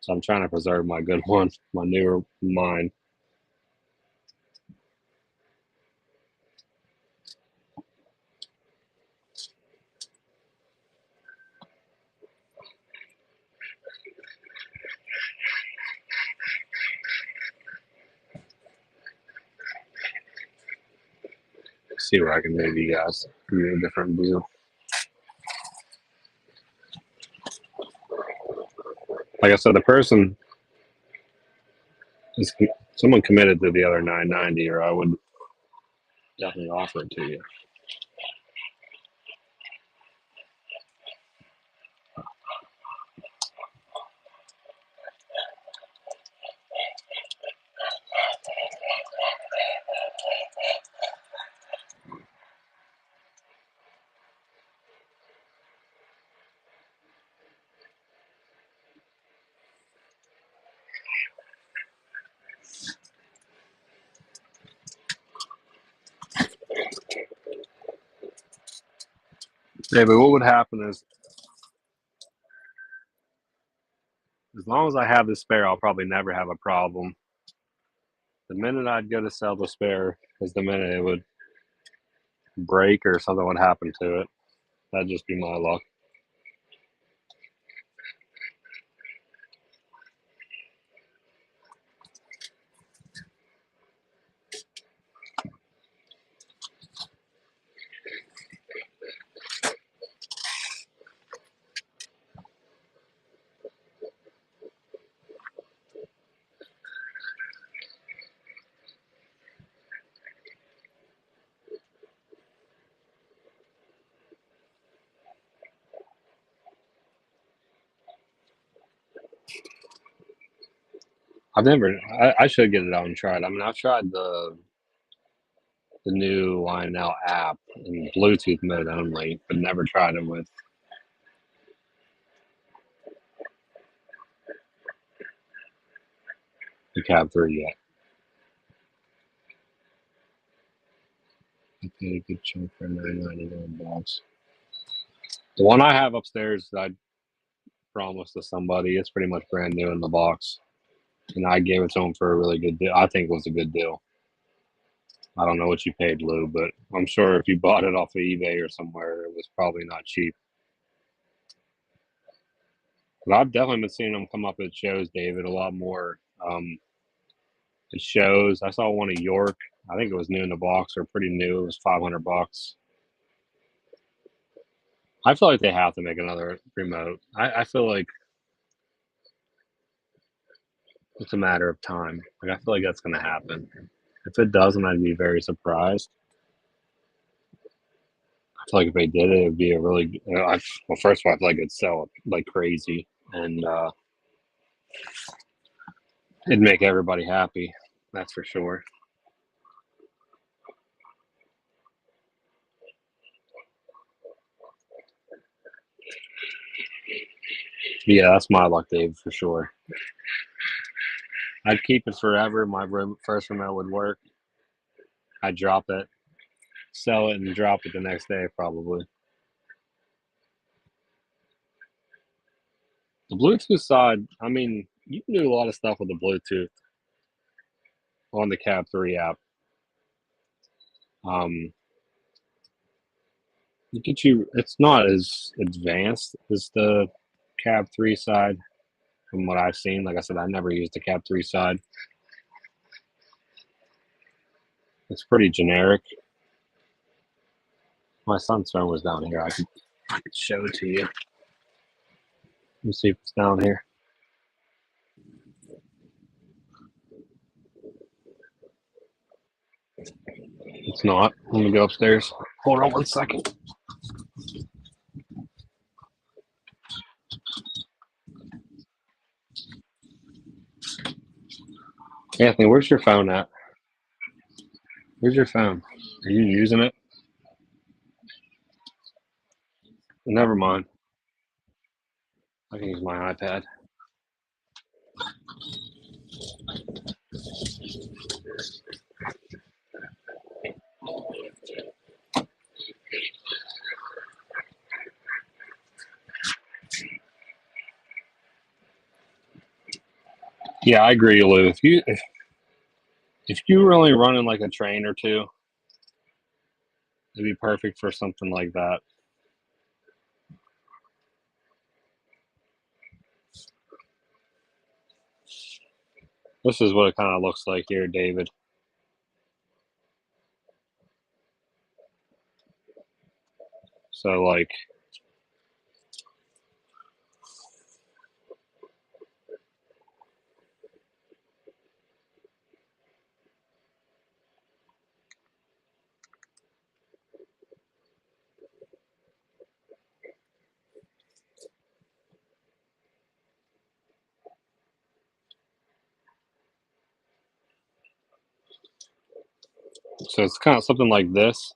so I'm trying to preserve my good one, my newer mine. See where I can move you guys. Give you a different view. Like I said, the person is someone committed to the other 990, or I would definitely offer it to you. Yeah, but what would happen is, as long as I have the spare, I'll probably never have a problem. The minute I'd go to sell the spare is the minute it would break or something would happen to it. That'd just be my luck. I should get it out and try it. I mean, I've tried the new Line Now app in Bluetooth mode only, but never tried it with the Cab 3 yet. I paid a good chunk for a $9.99 box. The one I have upstairs that I promised to somebody, it's pretty much brand new in the box. And I gave it to him for a really good deal. I think it was a good deal. I don't know what you paid, Lou, but I'm sure if you bought it off of eBay or somewhere, it was probably not cheap. But I've definitely been seeing them come up at shows, David, a lot more. At shows, I saw one at York. I think it was new in the box or pretty new. It was $500. I feel like they have to make another remote. I feel like it's a matter of time. Like I feel like that's going to happen. If it doesn't, I'd be very surprised. I feel like if they did it, it'd be a really well. First of all, I feel like it'd sell like crazy, and it'd make everybody happy. That's for sure. Yeah, that's my luck, Dave, for sure. I'd keep it forever. My first remote would work. I'd drop it, sell it, and drop it the next day, probably. The Bluetooth side, I mean, you can do a lot of stuff with the Bluetooth on the Cab 3 app. It's not as advanced as the Cab 3 side from what I've seen. Like I said, I never used the Cab 3 side. It's pretty generic. My son's phone was down here. I could show it to you. Let me see if it's down here. It's not. Let me go upstairs. Hold on 1 second. Anthony, where's your phone at? Where's your phone? Are you using it? Never mind. I can use my iPad. Yeah, I agree, Lou. If you were only running like a train or two, it'd be perfect for something like that. This is what it kind of looks like here, David. So like, so it's kind of something like this.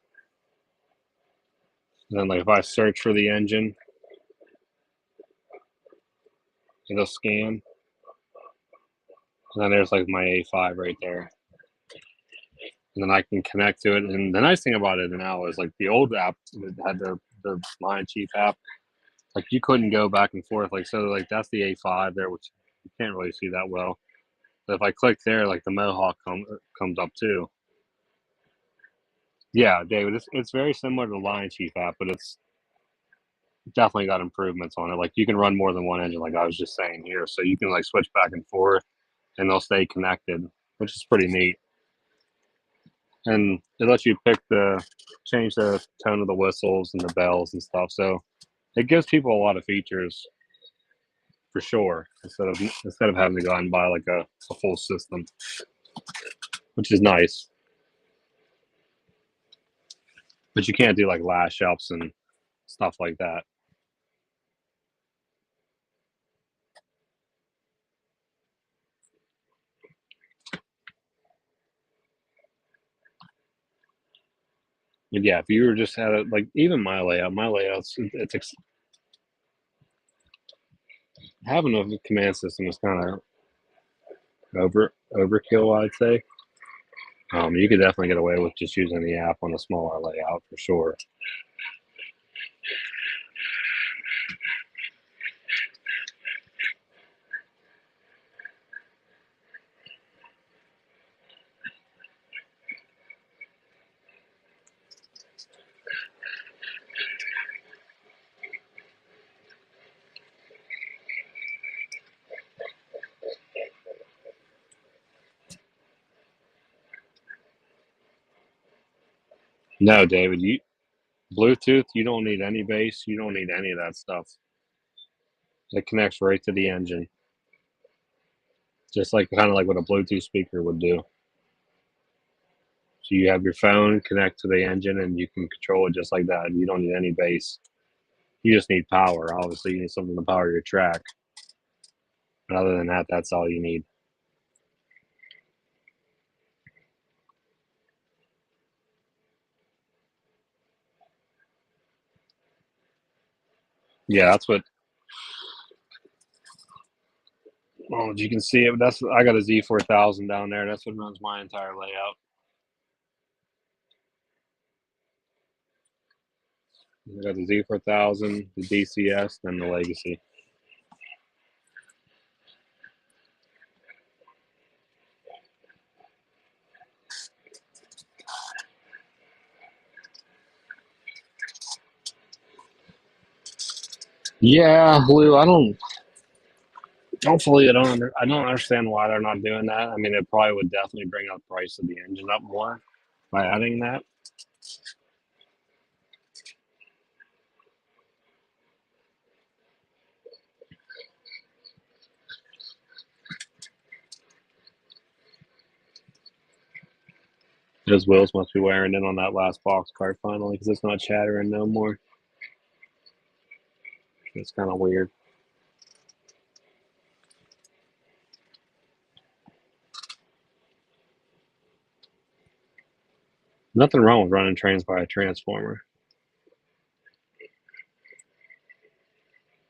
And then like if I search for the engine, it'll scan. And then there's like my A5 right there. And then I can connect to it. And the nice thing about it now is like the old app had the the Lion Chief app, like you couldn't go back and forth. Like so, like that's the A5 there, which you can't really see that well. But if I click there, like the Mohawk comes up too. Yeah, David, it's very similar to the Lion Chief app, but it's definitely got improvements on it. Like you can run more than one engine, like I was just saying here, so you can like switch back and forth, and they'll stay connected, which is pretty neat. And it lets you change the tone of the whistles and the bells and stuff. So it gives people a lot of features for sure, instead of having to go out and buy like a full system, which is nice. But you can't do like lash ups and stuff like that. But yeah, if you were just had it like even my layouts, having a command system is kind of overkill, I'd say. You could definitely get away with just using the app on a smaller layout for sure. No, David, you Bluetooth, you don't need any bass, you don't need any of that stuff. It connects right to the engine, just like kind of like what a Bluetooth speaker would do. So you have your phone connect to the engine, and you can control it just like that. You don't need any bass. You just need power. Obviously, you need something to power your track. But other than that, that's all you need. Yeah, that's what. Well, as you can see, that's I got a Z4000 down there. That's what runs my entire layout. I got the Z4000, the DCS, then the Legacy. Yeah, Lou, I don't. Hopefully, I don't understand why they're not doing that. I mean, it probably would definitely bring up the price of the engine up more by adding that. Those wheels must be wearing in on that last box car finally because it's not chattering no more. It's kind of weird. Nothing wrong with running trains by a transformer.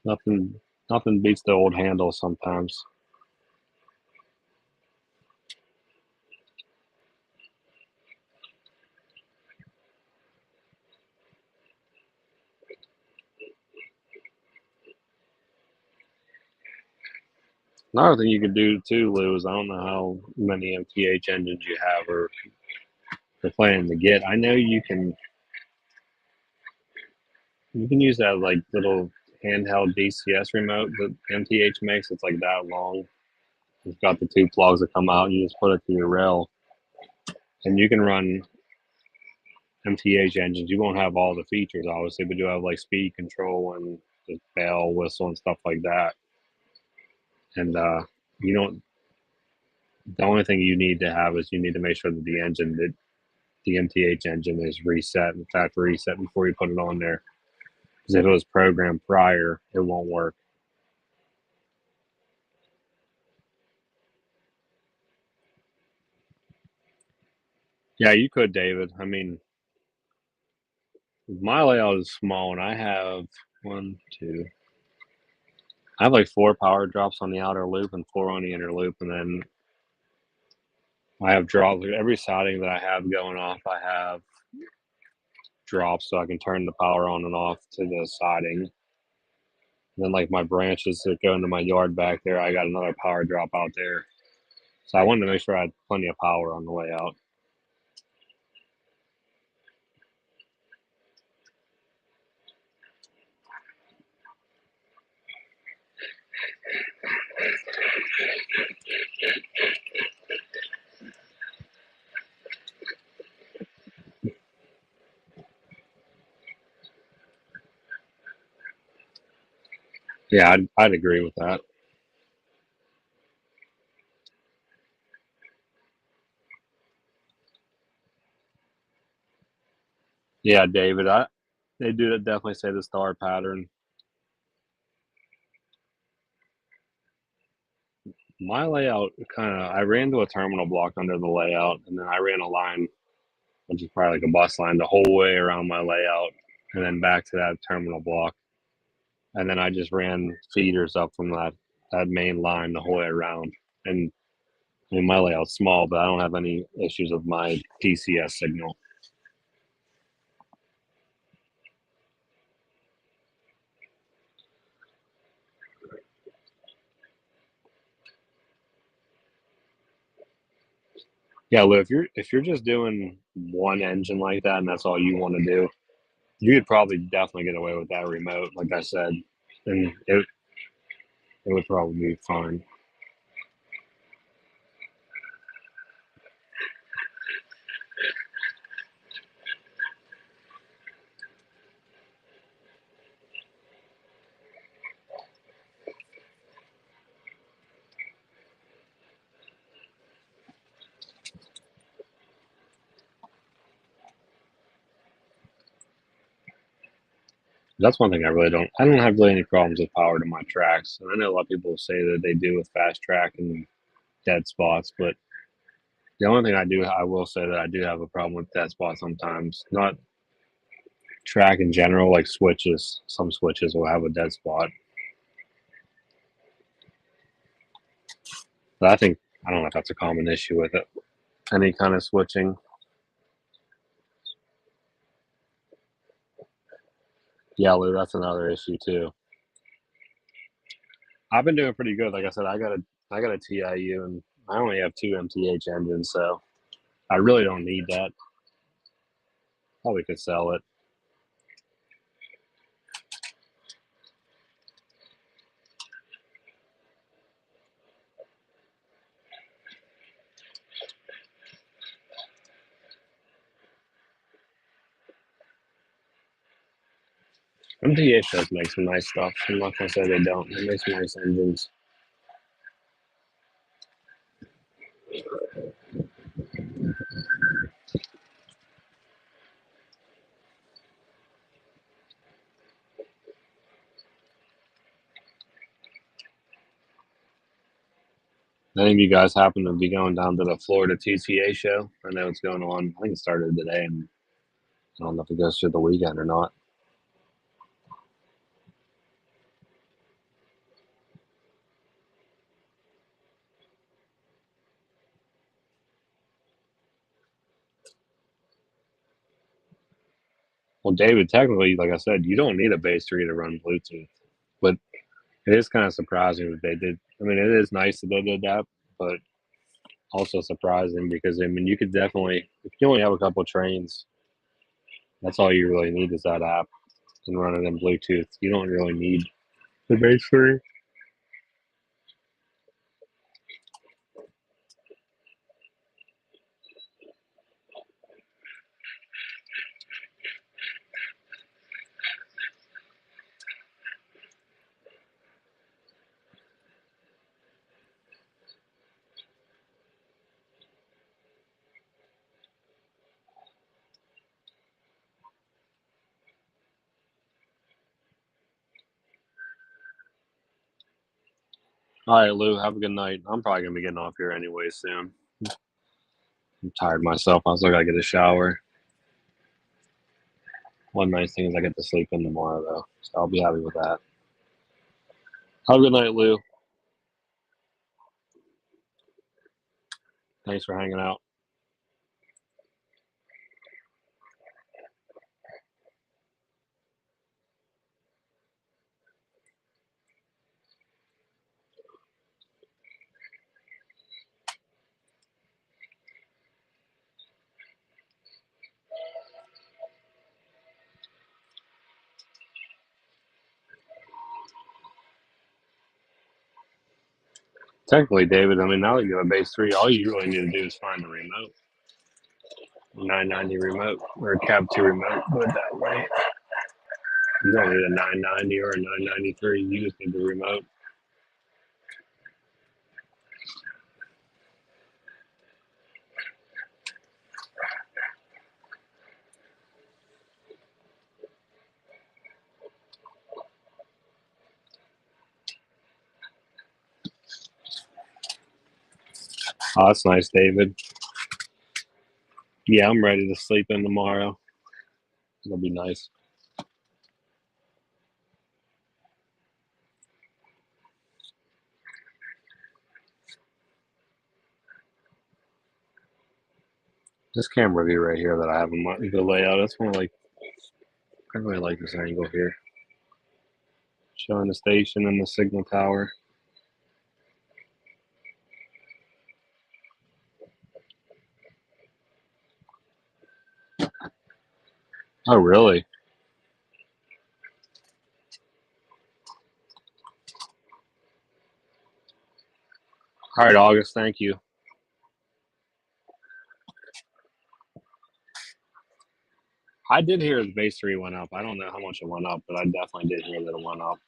Nothing, nothing beats the old handle sometimes. Another thing you could do too, Lou, is I don't know how many MTH engines you have or you're planning to get. I know you can use that like little handheld DCS remote that MTH makes. It's like that long. It's got the two plugs that come out. And you just put it to your rail, and you can run MTH engines. You won't have all the features, obviously, but you have like speed control and the bell, whistle, and stuff like that. And you don't. The only thing you need to have is you need to make sure that the MTH engine is reset. In fact, reset before you put it on there. Because if it was programmed prior, it won't work. Yeah, you could, David. I mean, my layout is small, and I have one, two. I have like 4 power drops on the outer loop and 4 on the inner loop, and then I have drops. Every siding that I have going off, I have drops so I can turn the power on and off to the siding. And then like my branches that go into my yard back there, I got another power drop out there. So I wanted to make sure I had plenty of power on the way out. Yeah, I'd agree with that. Yeah, David, they do definitely say the star pattern. My layout I ran to a terminal block under the layout, and then I ran a line, which is probably like a bus line, the whole way around my layout, and then back to that terminal block. And then I just ran feeders up from that main line the whole way around. And I mean, my layout's small, but I don't have any issues with my PCS signal. Yeah, Lou, if you're just doing one engine like that and that's all you want to do, you could probably definitely get away with that remote, like I said, and it would probably be fine. That's one thing I don't have really any problems with power to my tracks. And I know a lot of people say that they do with fast track and dead spots, but the only thing I will say that I do have a problem with dead spots sometimes. Not track in general, like switches. Some switches will have a dead spot. But I don't know if that's a common issue with it. Any kind of switching. Yeah, Lou, that's another issue too. I've been doing pretty good. Like I said, I got a TIU and I only have two MTH engines, so I really don't need that. Probably could sell it. MTH does make some nice stuff. I'm not gonna say they don't. They make some nice engines. Any of you guys happen to be going down to the Florida TTA show? I know it's going on. I think it started today, and I don't know if it goes through the weekend or not. Well, David, technically, like I said, you don't need a base 3 to run Bluetooth, but it is kind of surprising that they did. I mean, it is nice that they did that, but also surprising because I mean, you could definitely, if you only have a couple of trains, that's all you really need is that app and run it in Bluetooth. You don't really need the base 3. All right, Lou, have a good night. I'm probably gonna be getting off here anyway soon. I'm tired myself. I still gotta get a shower. One nice thing is I get to sleep in tomorrow, though, so I'll be happy with that. Have a good night, Lou. Thanks for hanging out. Technically, David, I mean, now that you have a base 3, all you really need to do is find a remote. 990 remote or a cab 2 remote, put it that way. You don't need a 990 or a 993. You just need the remote. Oh, that's nice, David. Yeah, I'm ready to sleep in tomorrow. It'll be nice. This camera view right here that I have in the layout, that's one like, I really like this angle here. Showing the station and the signal tower. Oh, really? All right, August, thank you. I did hear the base 3 went up. I don't know how much it went up, but I definitely did hear that it went up.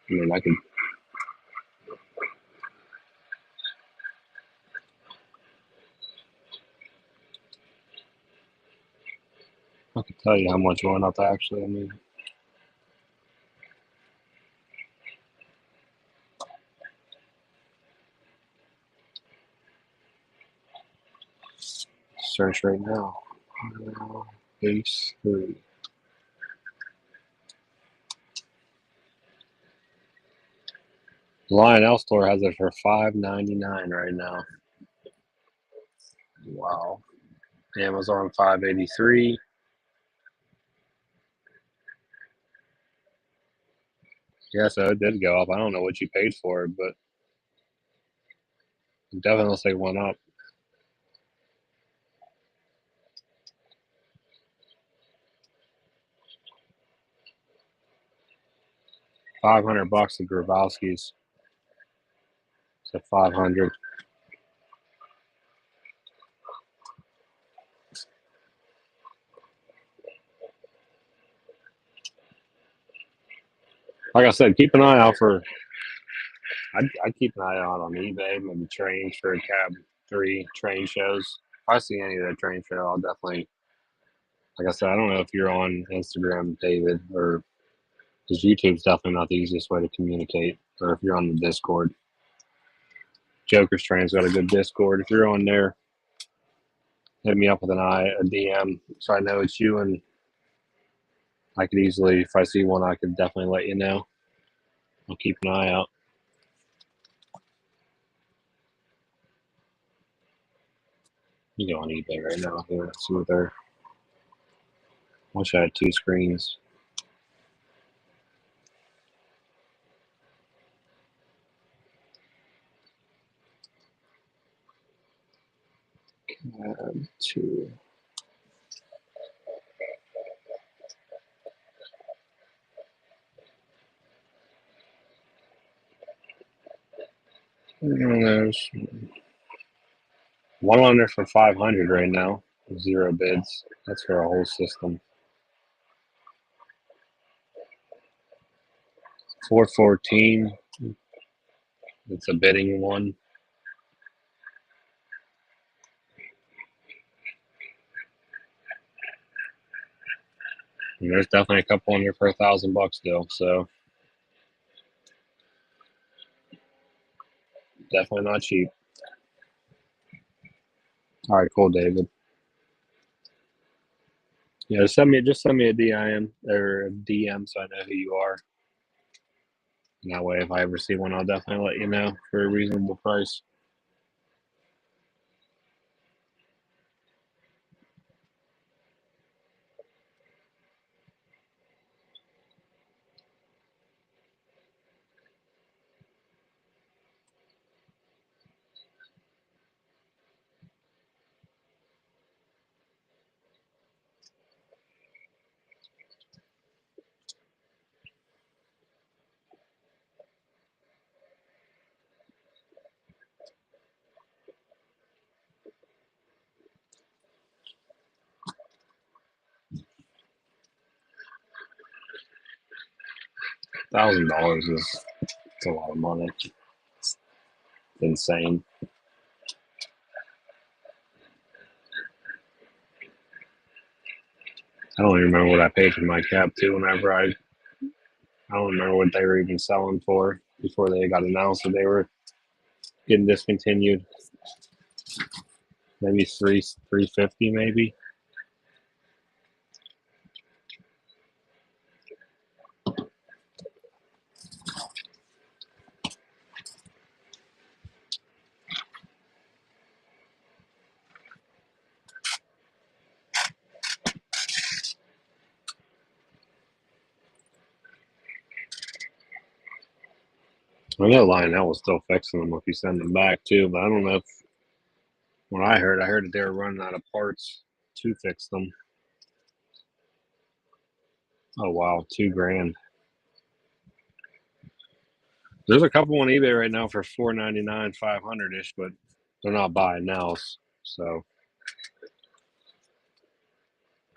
I mean, I could tell you how much went up actually. I mean, search right now. Base 3. Lionel store has it for $5.99 right now. Wow. Amazon $5.83. Yeah, so it did go up. I don't know what you paid for it, but it definitely looks like it went up. 500 bucks at Grabowski's. So 500. Like I said, keep an eye out for. I'd keep an eye out on eBay, maybe trains for a cab 3 train shows. If I see any of that train show, I'll definitely. Like I said, I don't know if you're on Instagram, David, or because YouTube's definitely not the easiest way to communicate, or if you're on the Discord. Joker's Train's got a good Discord. If you're on there, hit me up with a DM, so I know it's you, and I could easily, if I see one, I could definitely let you know. I'll keep an eye out. You go on eBay right now here. See what they're. Wish I had 2 screens. Cab 2. And there's one on there for 500 right now. 0 bids. That's for a whole system. 414. It's a bidding one. And there's definitely a couple on here for $1,000 still. So definitely not cheap. All right, cool, David. Yeah, just send me a DIM or a DM so I know who you are. And that way, if I ever see one, I'll definitely let you know for a reasonable price. $1,000 is a lot of money. It's insane. I don't even remember what I paid for my cap too. Whenever I don't remember what they were even selling for before they got announced that they were getting discontinued. Maybe $350, maybe. I know Lionel was still fixing them if you send them back too, but I don't know if when I heard that they were running out of parts to fix them. Oh wow, $2,000. There's a couple on eBay right now for $499, $500-ish, but they're not buying now. So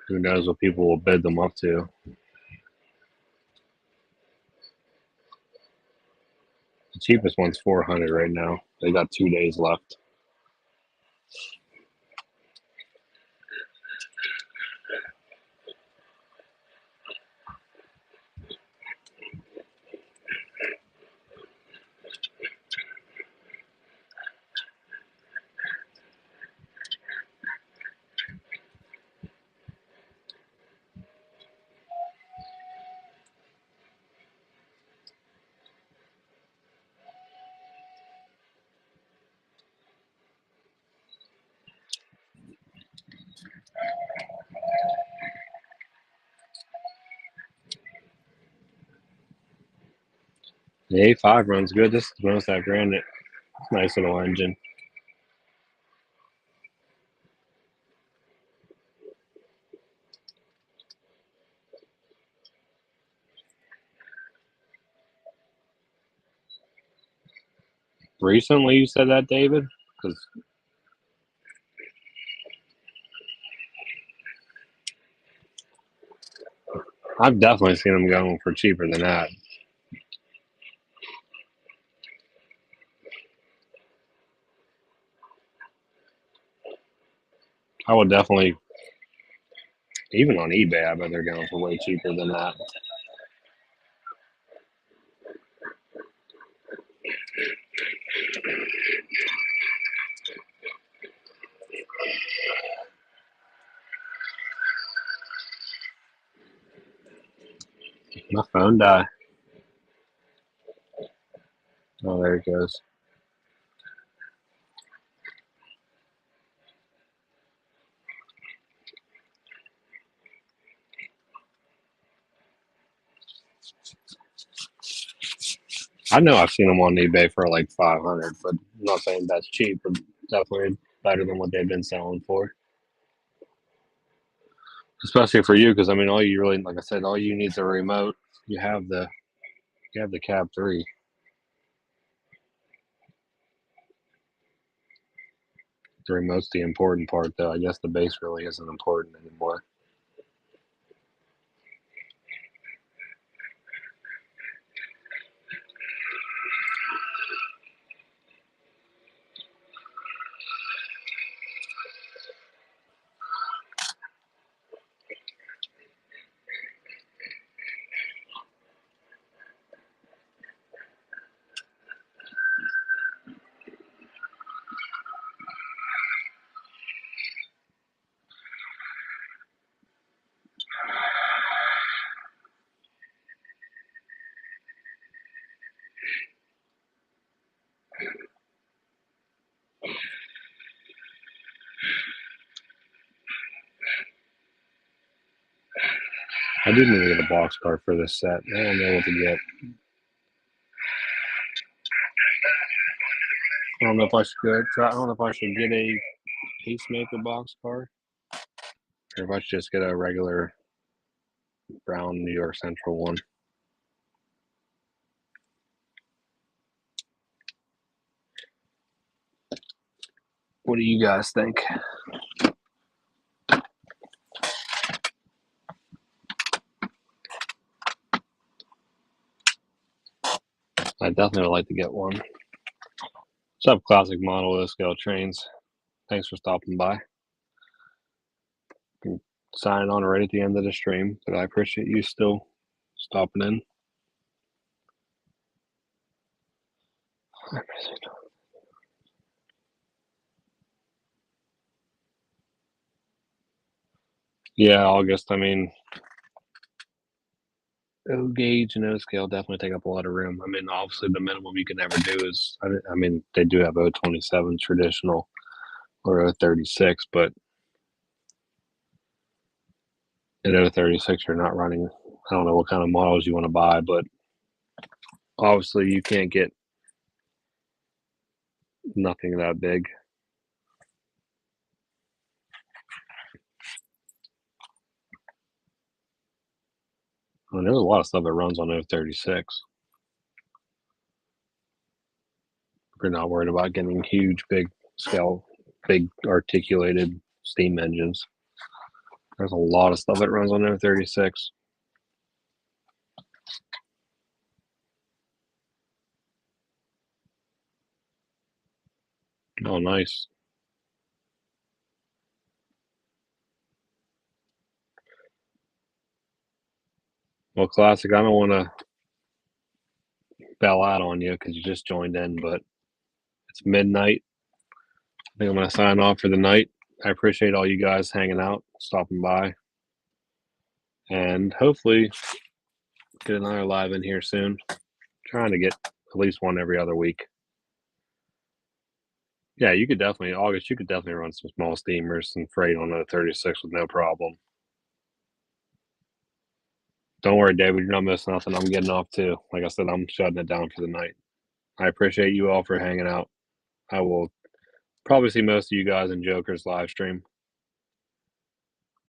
who knows what people will bid them up to. The cheapest one's $400 right now. They got 2 days left. The A5 runs good. This is the most I've ran it. Nice little engine. Recently, you said that, David? Because I've definitely seen them going for cheaper than that. I would definitely, even on eBay, I bet they're going for way cheaper than that. My phone died. Oh, there it goes. I know I've seen them on eBay for like 500, but I'm not saying that's cheap, but definitely better than what they've been selling for. Especially for you, because I mean, all you really, like I said, all you need is a remote. You have the Cab 3. The remote's the important part, though. I guess the base really isn't important anymore. I didn't even get a box car for this set. I don't know what to get. I don't know if I should go try. I don't know if I should get a Peacemaker box car, or if I should just get a regular brown New York Central one. What do you guys think? I definitely would like to get one. What's up, Classic Model Scale Trains? Thanks for stopping by. Signing on right at the end of the stream, but I appreciate you still stopping in. Yeah, August. I mean, O gauge and O scale definitely take up a lot of room. I mean, obviously the minimum you can ever do is, I mean, they do have O27 traditional or O36, but at O36 you're not running. I don't know what kind of models you want to buy, but obviously you can't get nothing that big. I mean, there's a lot of stuff that runs on O36. If you're not worried about getting huge, big scale, big articulated steam engines. There's a lot of stuff that runs on O36. Oh, nice. Well, Classic, I don't want to bail out on you because you just joined in, but it's midnight. I think I'm going to sign off for the night. I appreciate all you guys hanging out, stopping by, and hopefully get another live in here soon. Trying to get at least one every other week. Yeah, you could definitely, August, you could definitely run some small steamers and freight on the 36 with no problem. Don't worry, David, you're not missing nothing. I'm getting off too. Like I said, I'm shutting it down for the night. I appreciate you all for hanging out. I will probably see most of you guys in Joker's live stream.